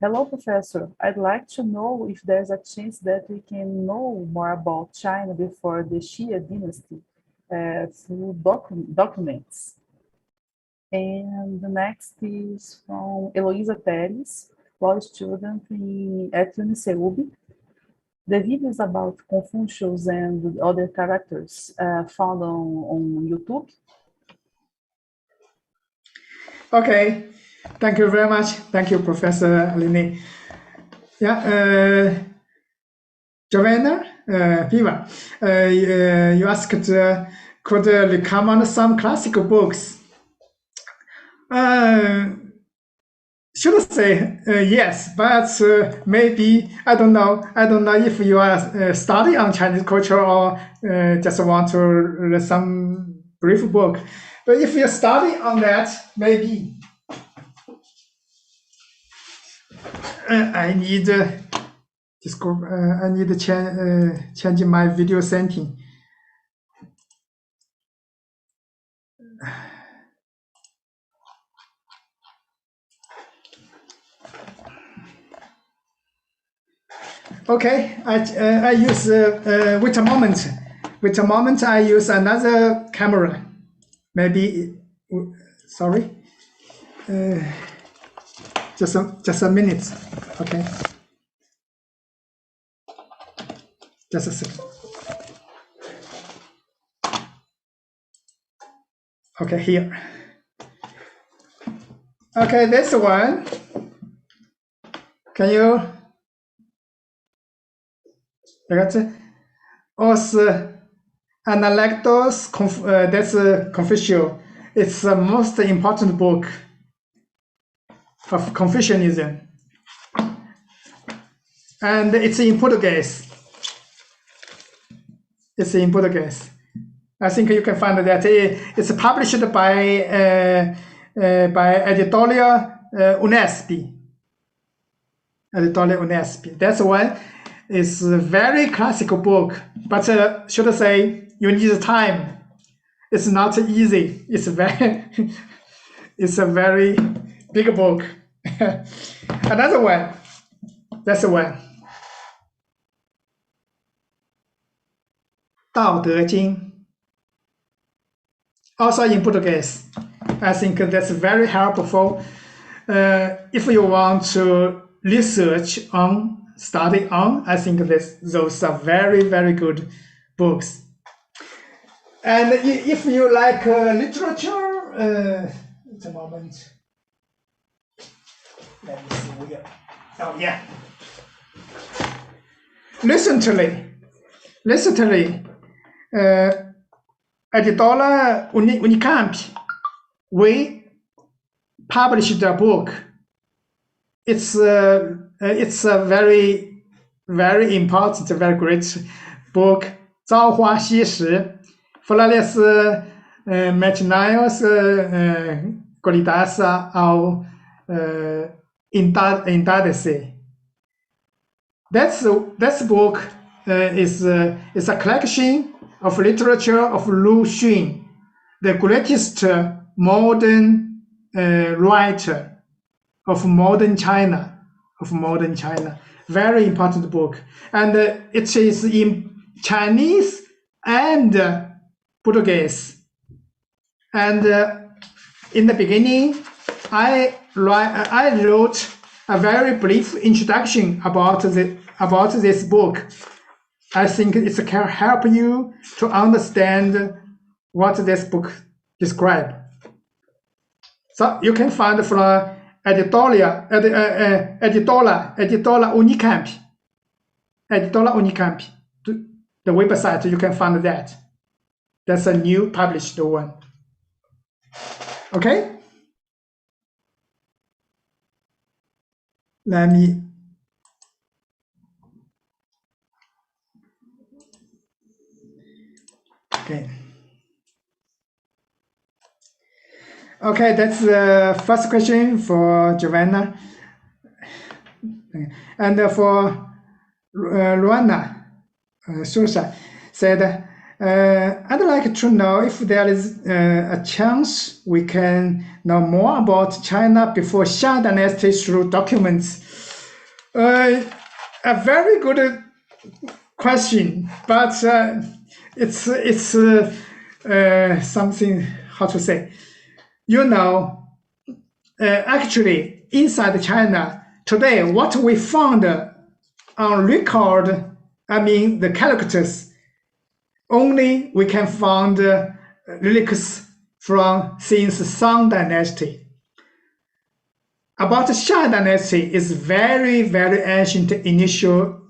Hello, Professor. I'd like to know if there's a chance that we can know more about China before the Xia dynasty through documents. And the next is from Heloísa Teles, law student at UNICEUB. The videos about Confúcio and other characters found on YouTube. Okay, thank you very much. Thank you, Professor Aline. Yeah, Joanna, Viva, you asked could recommend some classical books. Should say yes, but maybe I don't know. I don't know if you are studying on Chinese culture or just want to read some brief book. But if you study on that, maybe I need I need to change my video setting. Okay, I use wait a moment. Wait a moment. I use another camera. Maybe sorry. Just a minute. Okay. Just a second. Okay, here. Okay, this one. Can you? Also, Analectos, that's Confúcio. It's the most important book of Confucianism. And it's in Portuguese. It's in Portuguese. I think you can find that it's published by Editorial Unesp. Editorial Unesp. That's one. It's a very classical book, but should I say you need time. It's not easy. It's a very big book. Another one. That's the one. 道德经. Also in Portuguese. I think that's very helpful if you want to research on, study on. I think those are very, very good books. And if you like literature, wait a moment. Let me see where. Oh yeah. Recently, Editora UNICAMP, we published a book. It's a very, very important, very great book. 朝花夕拾 Flores Matinais Qualidades ao Entardecer. That book is a collection of literature of Lu Xun, the greatest modern writer of modern China. Very important book, and it is in Chinese and Portuguese. And in the beginning, I wrote a very brief introduction about this book. I think it can help you to understand what this book describes. So you can find from Editora UNICAMP. Editora UNICAMP. The website, you can find that. That's a new published one. Okay? Let me. Okay, that's the first question for Giovanna. And for Luana Sousa said, I'd like to know if there is a chance we can know more about China before Shang Dynasty through documents. A very good question, but it's something, how to say, actually inside China today, what we found on record, I mean the characters, only we can find relics from since Song Dynasty. about the Shah dynasty is very, very ancient initial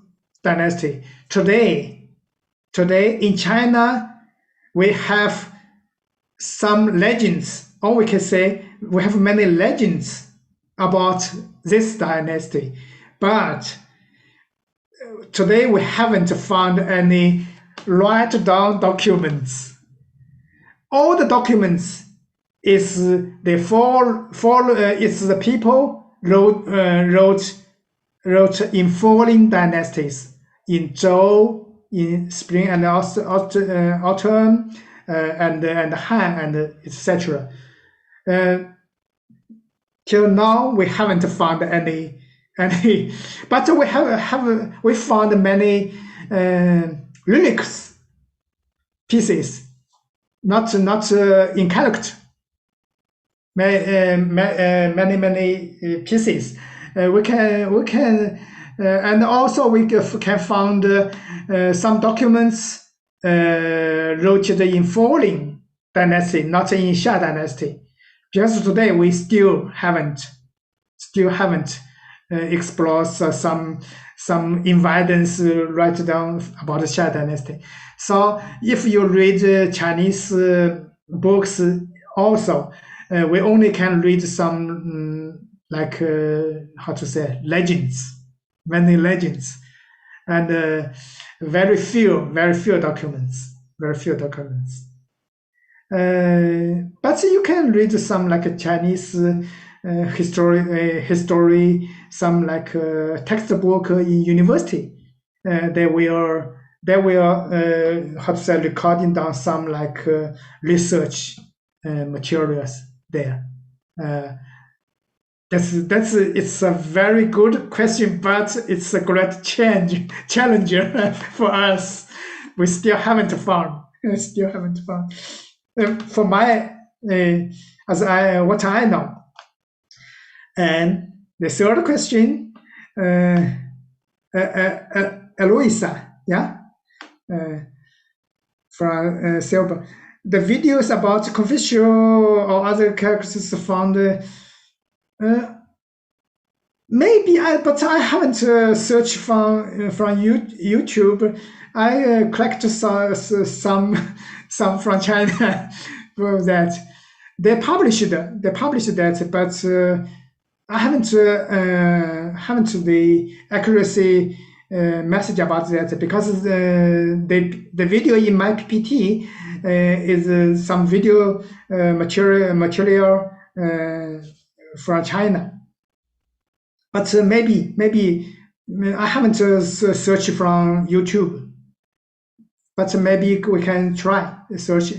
dynasty. Today in China, we have some legends, or we can say we have many legends about this dynasty, but today we haven't found any write down documents. All the documents is the it's the people wrote in falling dynasties, in Zhou, in spring and autumn, and Han, and etc. Till now, we haven't found any, but we found many relics pieces, not in character. Many pieces. We can and also we can find some documents wrote in falling dynasty, not in Shah dynasty. Because today we still haven't explored some evidence write down about the Shah dynasty. So if you read Chinese books, also we only can read some like how to say legends, many legends, and very few documents, but you can read some like a Chinese history, some like textbook in university. They will how to say recording down some like research materials there. It's a very good question, but it's a great challenger for us. We still haven't found. For my what I know. And the third question, Eloisa, yeah, from CEUB. The videos about Confúcio or other characters found. Maybe but I haven't searched from YouTube. I collected some from China for that. They published that, but I haven't the accuracy message about that, because the video in my PPT is some video material from China. But maybe I haven't searched from YouTube. But maybe we can try search.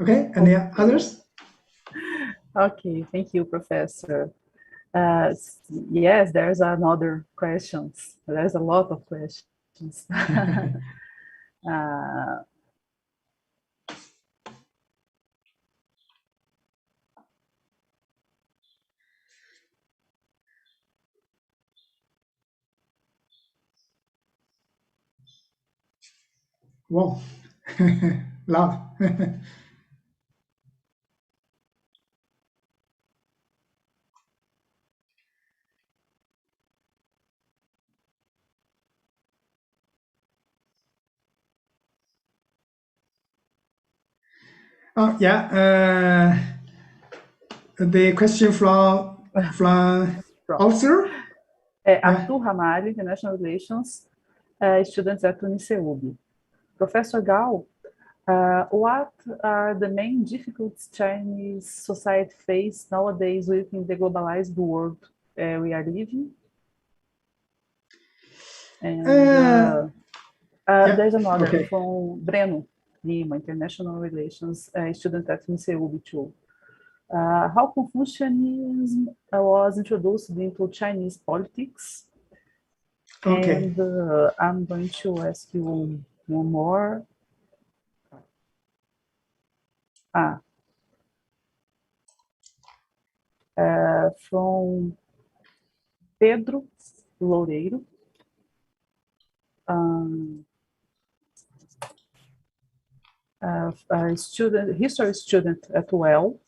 Okay, any others? Okay, thank you, Professor. Yes, there's another questions. There's a lot of questions. Wow, love. Oh yeah, the question from author. Arthur Ramalho, International Relations, students at UNICEUB. Professor Gao, what are the main difficulties Chinese society face nowadays within the globalized world we are living? And there's another from Breno Lima, International Relations, student at UNICEUB too. How Confucianism was introduced into Chinese politics? And I'm going to ask you one more. From Pedro Loureiro. history student at UEL.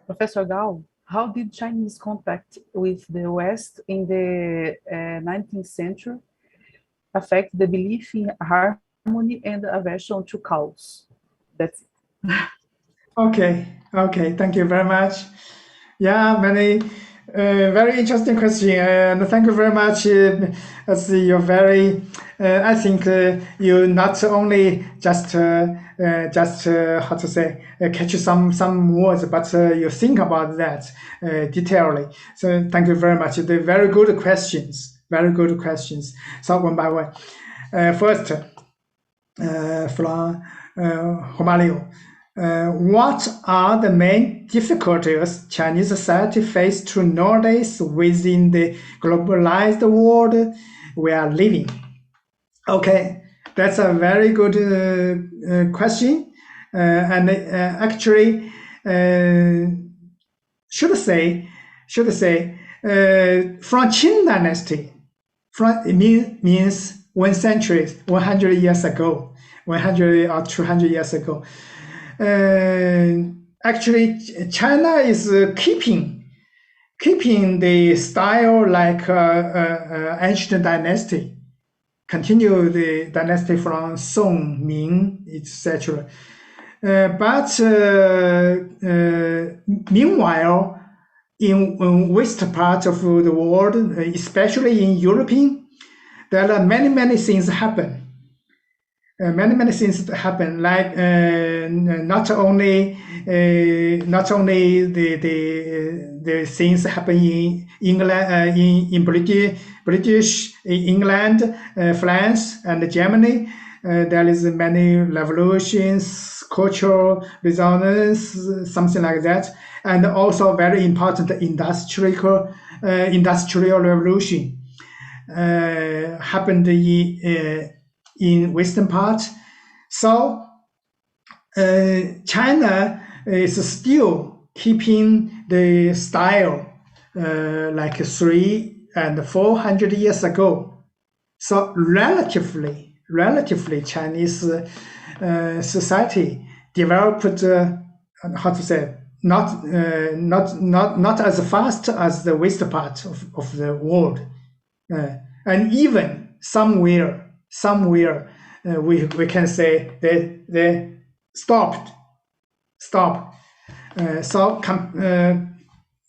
Professor Gao, how did Chinese contact with the West in the 19th century affect the belief in harmony and aversion to chaos? That's it. Okay, thank you very much. Yeah, very interesting question, and thank you very much. As you're very, I think you not only just how to say catch some words, but you think about that detailedly. So thank you very much. They're very good questions. Very good questions. So one by one. First, from Romalio. What are the main difficulties Chinese society face nowadays within the globalized world we are living? Okay, that's a very good question, and actually, should say, from Qing Dynasty, means 1 century, 100 years ago, 100 or 200 years ago. Actually, China is keeping the style like ancient dynasty, continue the dynasty from Song, Ming, etc. But meanwhile, in west part of the world, especially in European, there are many things happen. Many things happen, like not only the things happen in England, in British England, France, and Germany. There is many revolutions, cultural resonance, something like that, and also very important industrial revolution happened in western part. So China is still keeping the style like 300 and 400 years ago. So relatively Chinese society developed how to say, not as fast as the west part of the world, and even somewhere we can say they stopped. So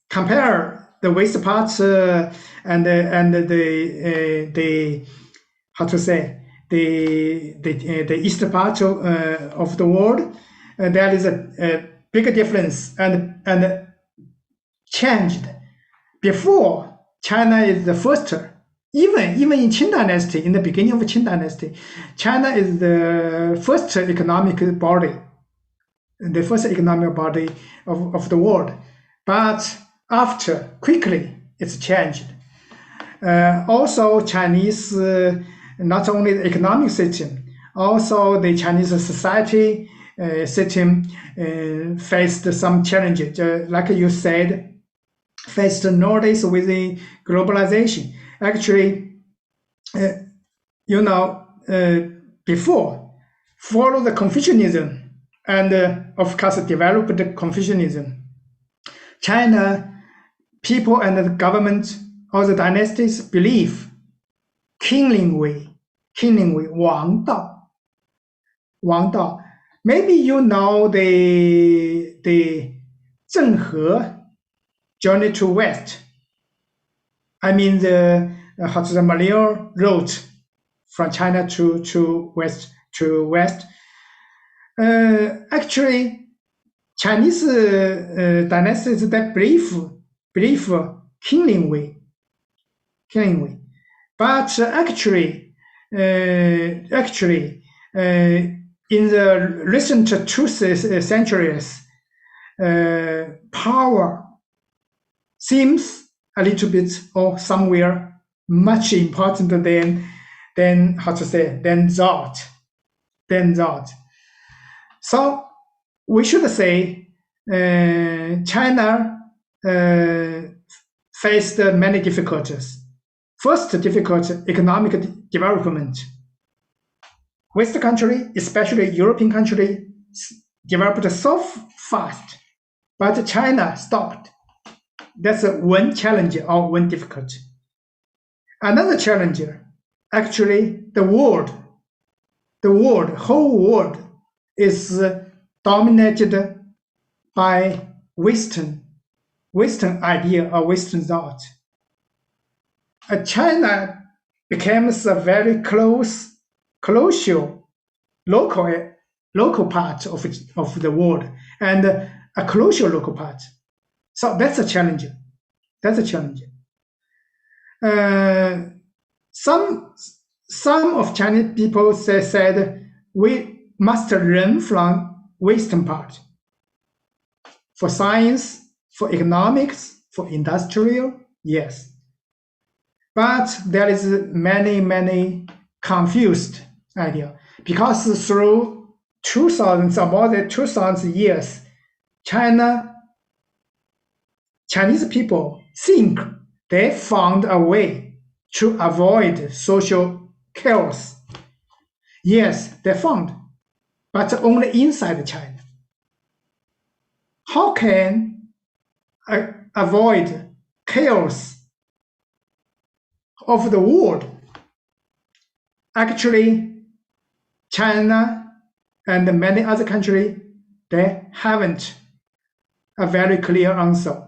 compare the west part and the how to say the east part of the world. There is a big difference and changed. Before, China is the first. Even in Qing Dynasty, in the beginning of Qing Dynasty, China is the first economic body of the world. But after, quickly, it's changed. Also, Chinese, not only the economic system, also the Chinese society system faced some challenges. Like you said, faced nowadays with the globalization. Actually, before, follow the Confucianism and of course developed the Confucianism. China, people and the government or the dynasties believe Qingling Wei, 王道. Maybe you know the Zheng He journey to West. I mean the Maleo road from China to West. Actually, Chinese dynasties that believe Qingling Wei. But actually, in the recent 2 centuries, power seems a little bit or somewhere much important than thought. So we should say China faced many difficulties. First difficulty, economic development. Western country, especially European country, developed so fast, but China stopped. That's one challenge or one difficulty. Another challenge, actually, the whole world is dominated by Western idea or Western thought. China becomes a very crucial local part of the world and a crucial local part. So that's a challenge. Some of Chinese people said we must learn from Western part for science, for economics, for industrial, yes. But there is many confused idea because through 2000 or more than 2000 years, Chinese people think they found a way to avoid social chaos. Yes, they found, but only inside China. How can I avoid chaos of the world? Actually, China and many other countries, they haven't a very clear answer.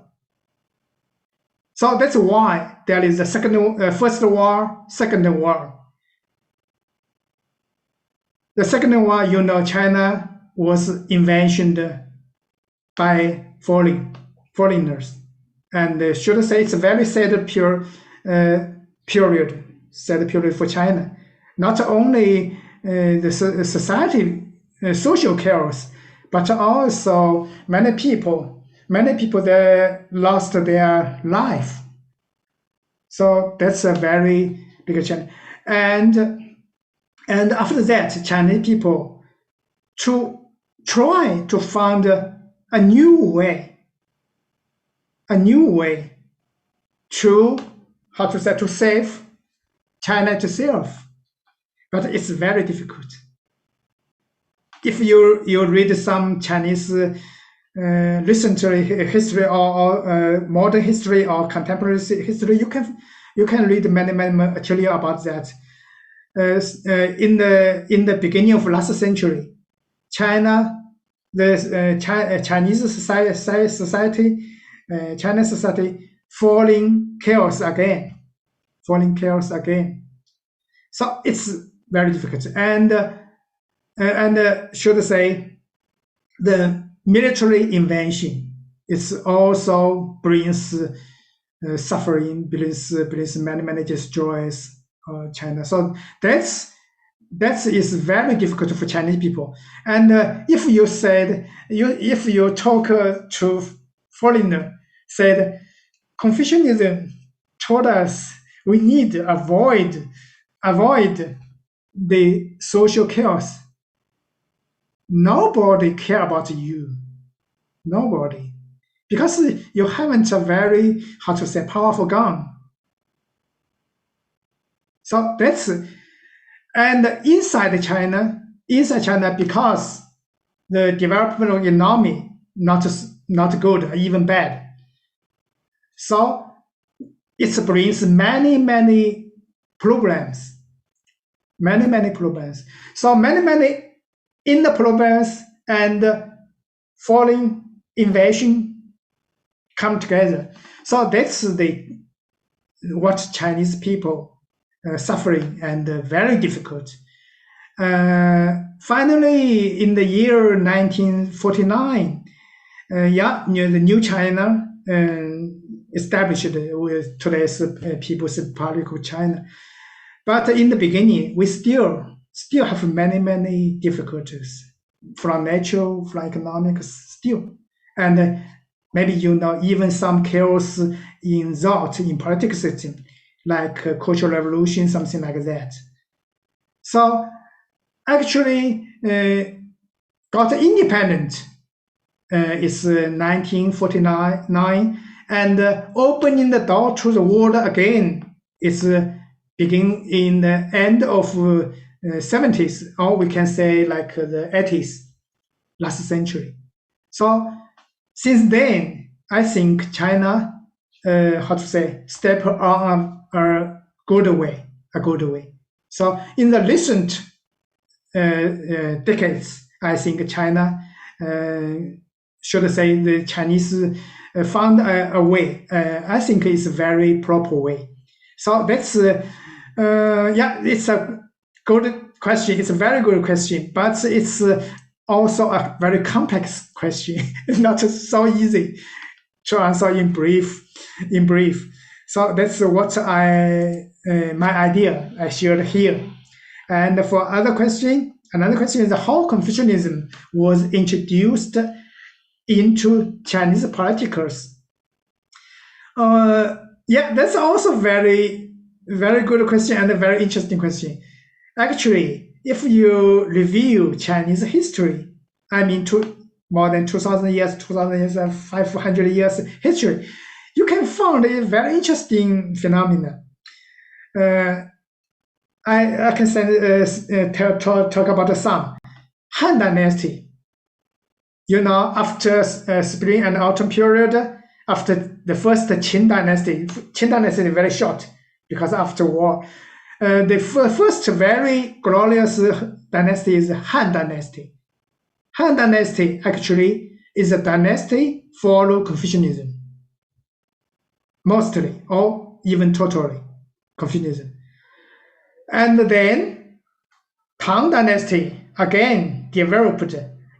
So that's why there is a first war, second war. The second war, China was invented by foreigners, and should say it's a very sad period for China. Not only the society, social chaos, but also many people that lost their life. So that's a very big challenge. And after that, Chinese people to try to find a new way to to save China itself. But it's very difficult. If you read some Chinese recently history or modern history or contemporary history, you can read many material about that. In the beginning of last century, China, Chinese society, China society falling chaos again. So it's very difficult, and should say the military invention is also brings suffering, brings many destroys China. So that is very difficult for Chinese people. And if you talk to foreigner, said Confucianism told us we need to avoid the social chaos. Nobody care about you. Nobody. Because you haven't a very, powerful gun. So that's, and inside China, because the development of economy not good, even bad. So it brings many problems. Many problems. So many in the problems and foreign invasion come together. So that's what Chinese people suffering and very difficult. Finally, in the year 1949, the new China established with today's People's Republic of China. But in the beginning, we still have many difficulties from natural, from economics still. And maybe even some chaos in thought, in political system, like Cultural Revolution, something like that. So actually got independent is 1949, and opening the door to the world again is begin in the end of 70s, or we can say like the 80s, last century. So since then, I think China, step on a good way. So in the recent decades, I think China should say the Chinese found a way. I think it's a very proper way. So that's it's a good question. It's a very good question, but it's also a very complex question. It's not so easy to answer in brief. So that's what my idea I shared here. And for another question is how Confucianism was introduced into Chinese politicals. That's also very, very good question and a very interesting question. Actually, if you review Chinese history, I mean, more than 2,000 years, 500 years history, you can find a very interesting phenomenon. I can talk about some Han Dynasty. After spring and autumn period, after the first Qin Dynasty is very short because after war, the first very glorious dynasty is Han Dynasty. Han Dynasty actually is a dynasty follow Confucianism, mostly or even totally Confucianism. And then Tang Dynasty again developed,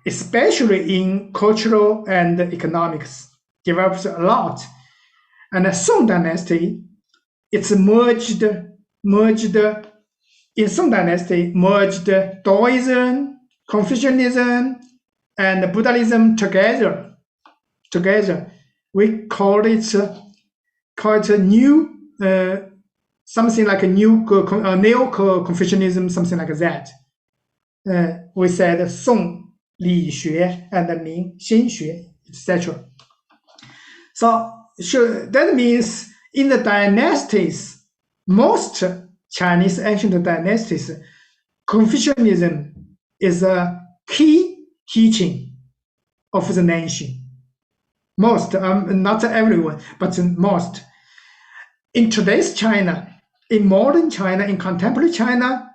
especially in cultural and economics, developed a lot. And the Song Dynasty, it's merged in Song Dynasty, merged Taoism, Confucianism, and Buddhism together. We call it a new, something like a new neo-Confucianism, something like that. We said Song, Li Xue, and Ming, Xin Xue, etc. So that means in the dynasties, most Chinese ancient dynasties, Confucianism is a key teaching of the nation. Most, not everyone, but most. In today's China, in modern China, in contemporary China,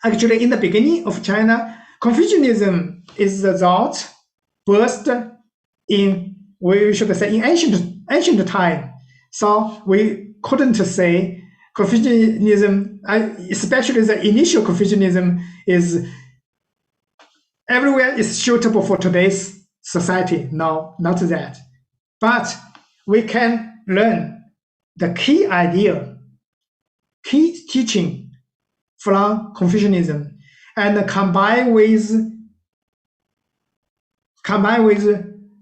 actually in the beginning of China, Confucianism is the thought burst in, we should say, in ancient time. So we couldn't say Confucianism, especially the initial Confucianism, is everywhere is suitable for today's society. No, not that. But we can learn the key idea, key teaching from Confucianism and combine with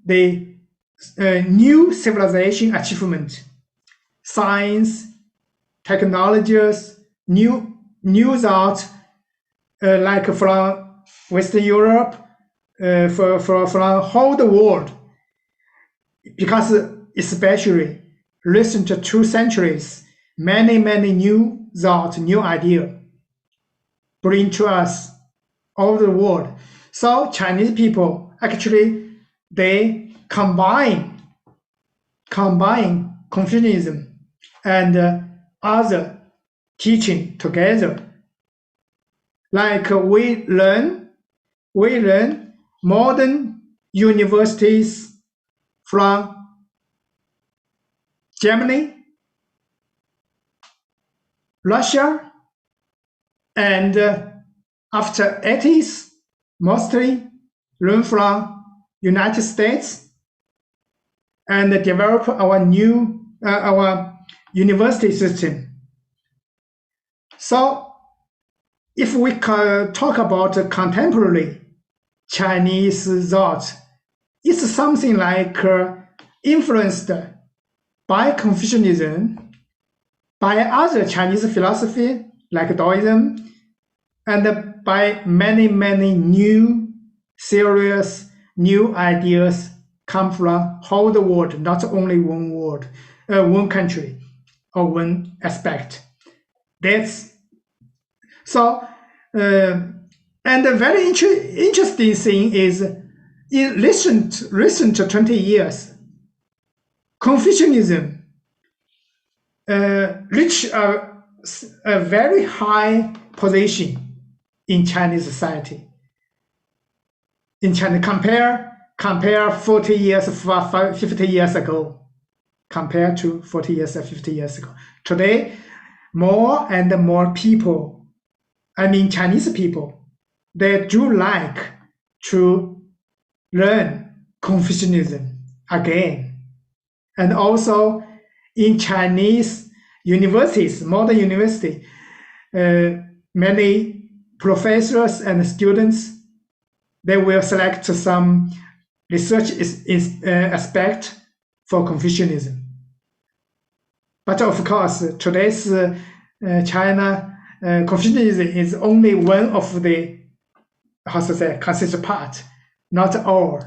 the new civilization achievement, science, technologies, new thought, like from Western Europe, from whole the world, because especially recent 2 centuries, many new thought, new idea bring to us all the world. So Chinese people actually they combine Confucianism and other teaching together. Like we learn modern universities from Germany, Russia, and after 80s, mostly learn from United States and develop our new our university system. So if we talk about contemporary Chinese thought, it's something like influenced by Confucianism, by other Chinese philosophy like Taoism, and by many new serious new ideas come from whole the world, not only one world, one country or one aspect. That's so And a very interesting thing is, in recent 20 years, Confucianism reached a very high position in Chinese society. In China, compare 40 years, 50 years ago, compared to 40 years or 50 years ago. Today, more and more people, I mean Chinese people, they do like to learn Confucianism again. And also in Chinese universities, modern university, many professors and students, they will select some research aspect for Confucianism. But of course, today's China, Confucianism is only one of the, how to say, considered part, not all.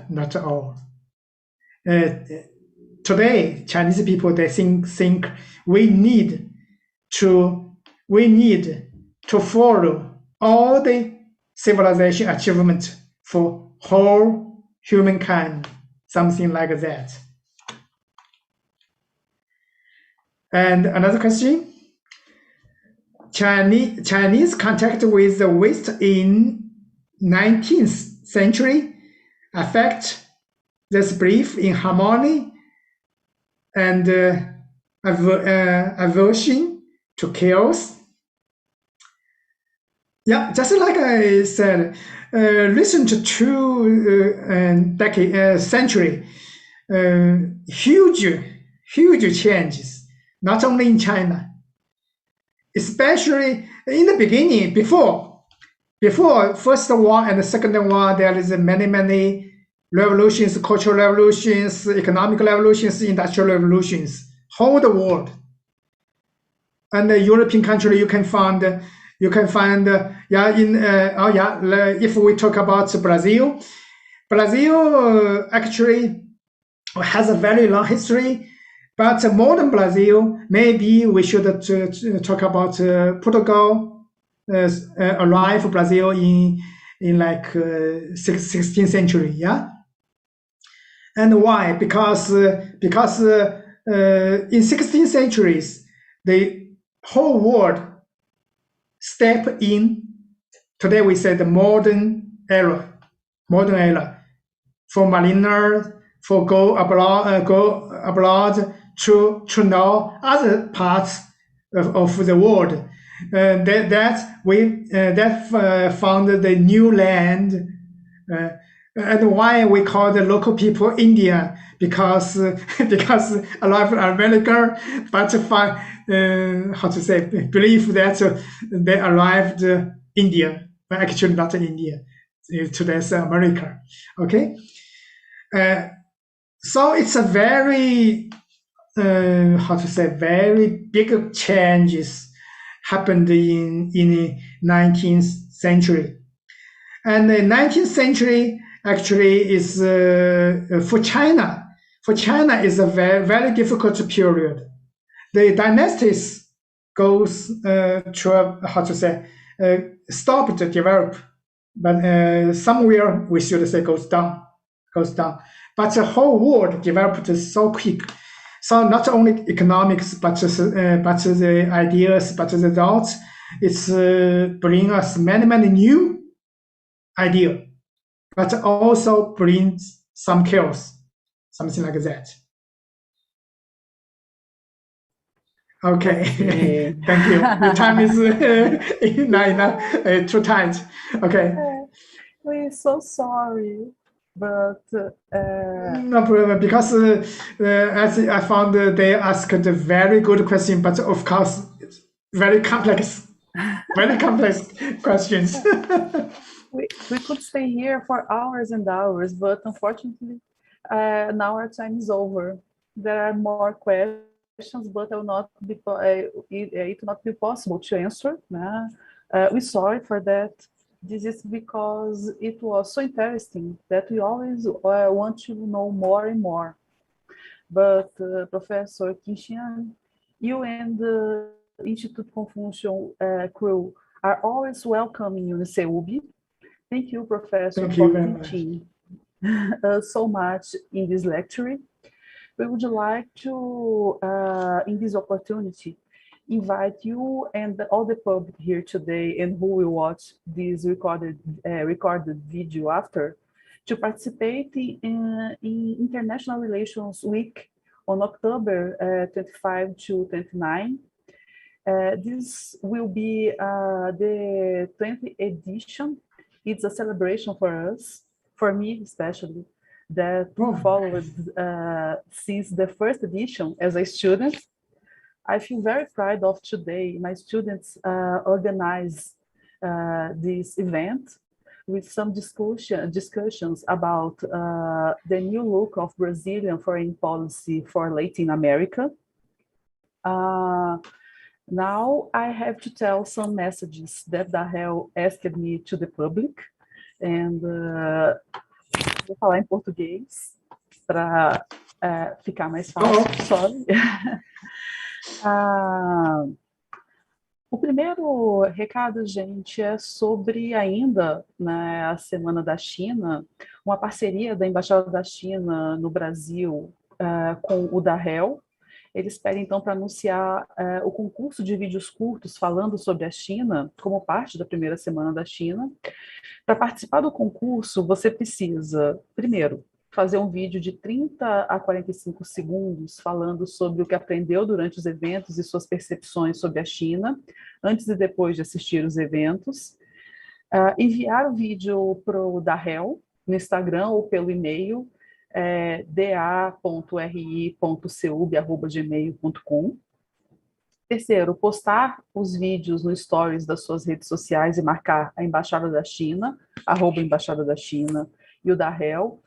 Today, Chinese people, they think we need to follow all the civilization achievement for whole humankind, something like that. And another question: Chinese contact with the West in 19th century affect this belief in harmony and aversion to chaos. Yeah, just like I said, recent century, huge changes, not only in China, especially in the beginning, before First War and the Second War, there is many revolutions, cultural revolutions, economic revolutions, industrial revolutions, whole the world. And the European country, you can find if we talk about Brazil actually has a very long history, but modern Brazil, maybe we should talk about Portugal arrived Brazil in like 16th century, yeah. And why? Because in 16th centuries, the whole world step in. Today we say the modern era, for mariners, for go abroad to know other parts of the world. That found the new land. And why we call the local people India, because arrived America, but believe that they arrived India, but actually not India. Today's America. Okay, so it's a very very big changes happened in the 19th century, and the 19th century actually is for China. For China is a very difficult period. The dynasties goes stop to develop, but somewhere we should say goes down. But the whole world developed so quick. So not only economics, but the ideas, but the thoughts. It's bring us many new ideas, but also brings some chaos, something like that. Okay, thank you. The time is too tight. Okay. We're so sorry, but no problem, because as I found they asked a very good question, but of course it's very complex questions. we could stay here for hours and hours, but unfortunately, now our time is over. There are more questions, but it will not be possible to answer. We're sorry for that. This is because it was so interesting that we always want to know more and more. But Professor Qinxiang, you and the Institute Confúcio crew are always welcome in UNICEUB. Thank you, Professor, Thank for you very much. teaching so much in this lecture. We would like to, in this opportunity, invite you and all the public here today and who will watch this recorded video after to participate in International Relations Week on October 25 to 29. This will be the 20th edition. It's a celebration for us, for me especially, that followed since the first edition as a student. I feel very proud of today. My students organized this event with some discussions about the new look of Brazilian foreign policy for Latin America. Now I have to tell some messages that DAREL asked me to the public, and vou falar em português para ficar mais fácil. Sorry. O primeiro recado, gente, é sobre ainda, né, a Semana da China, uma parceria da Embaixada da China no Brasil com o DAREL. Eles pedem, então, para anunciar o concurso de vídeos curtos falando sobre a China, como parte da primeira Semana da China. Para participar do concurso, você precisa, primeiro, fazer um vídeo de 30 a 45 segundos falando sobre o que aprendeu durante os eventos e suas percepções sobre a China, antes e depois de assistir os eventos. Enviar o vídeo para o DAREL, no Instagram ou pelo e-mail, da.ri.ceub@gmail.com. Terceiro, postar os vídeos no stories das suas redes sociais e marcar a Embaixada da China, @Embaixada da China, e o DAREL,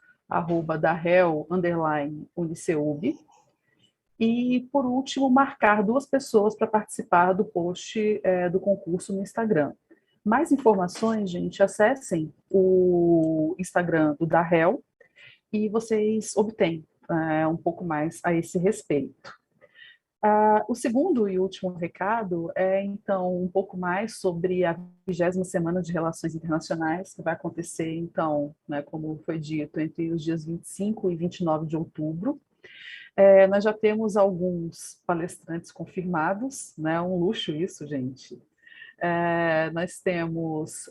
@DAREL_UNICEUB. E, por último, marcar 2 pessoas para participar do post do concurso no Instagram. Mais informações, gente, acessem o Instagram do DAREL, e vocês obtêm um pouco mais a esse respeito. O segundo e último recado é, então, um pouco mais sobre a 20ª Semana de Relações Internacionais, que vai acontecer, então, né, como foi dito, entre os dias 25 e 29 de outubro. Nós já temos alguns palestrantes confirmados, né, um luxo isso, gente. Nós temos,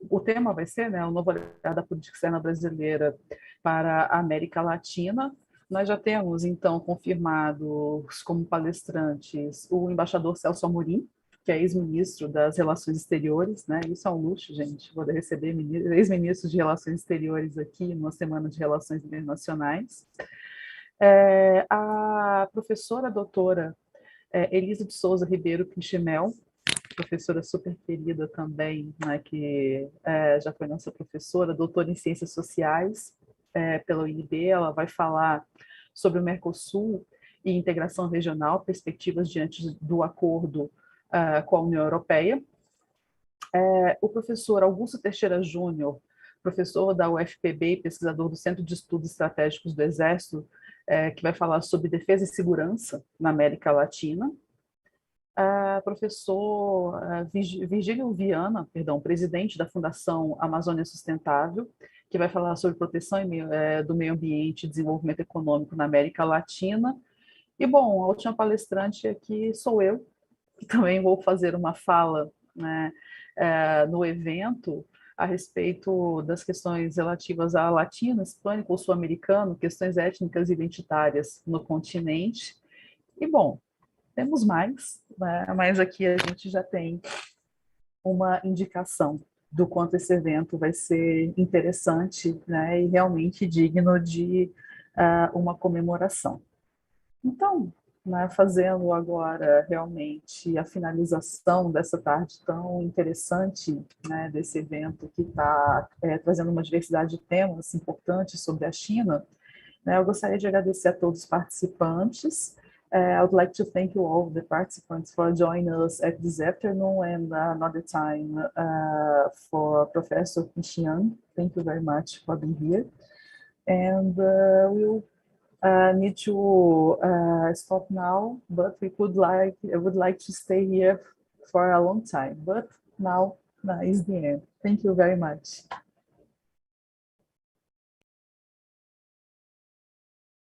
o tema vai ser, né, o novo olhar da política externa brasileira para a América Latina. Nós já temos, então, confirmados como palestrantes o embaixador Celso Amorim, que é ex-ministro das Relações Exteriores, né? Isso é um luxo, gente, poder receber ex-ministros de Relações Exteriores aqui numa Semana de Relações Internacionais. A professora doutora Elisa de Souza Ribeiro Qinxiang, professora super querida também, né, que já foi nossa professora, doutora em Ciências Sociais pela UNB. Ela vai falar sobre o Mercosul e integração regional, perspectivas diante do acordo com a União Europeia. O professor Augusto Teixeira Júnior, professor da UFPB e pesquisador do Centro de Estudos Estratégicos do Exército, que vai falar sobre defesa e segurança na América Latina. Professor Virgílio Viana, presidente da Fundação Amazônia Sustentável, que vai falar sobre proteção do meio ambiente e desenvolvimento econômico na América Latina. E, bom, a última palestrante aqui sou eu, que também vou fazer uma fala, né, no evento a respeito das questões relativas a latino, hispânico ou sul-americano, questões étnicas e identitárias no continente. E, bom, temos mais, né, mas aqui a gente já tem uma indicação do quanto esse evento vai ser interessante, né, e realmente digno de uma comemoração. Então, né, fazendo agora realmente a finalização dessa tarde tão interessante, né, desse evento que está trazendo uma diversidade de temas importantes sobre a China, né, eu gostaria de agradecer a todos os participantes. I would like to thank you all, the participants, for joining us at this afternoon, and another time for Professor Qinxiang. Thank you very much for being here. And we'll need to stop now, but I would like to stay here for a long time. But now is the end. Thank you very much.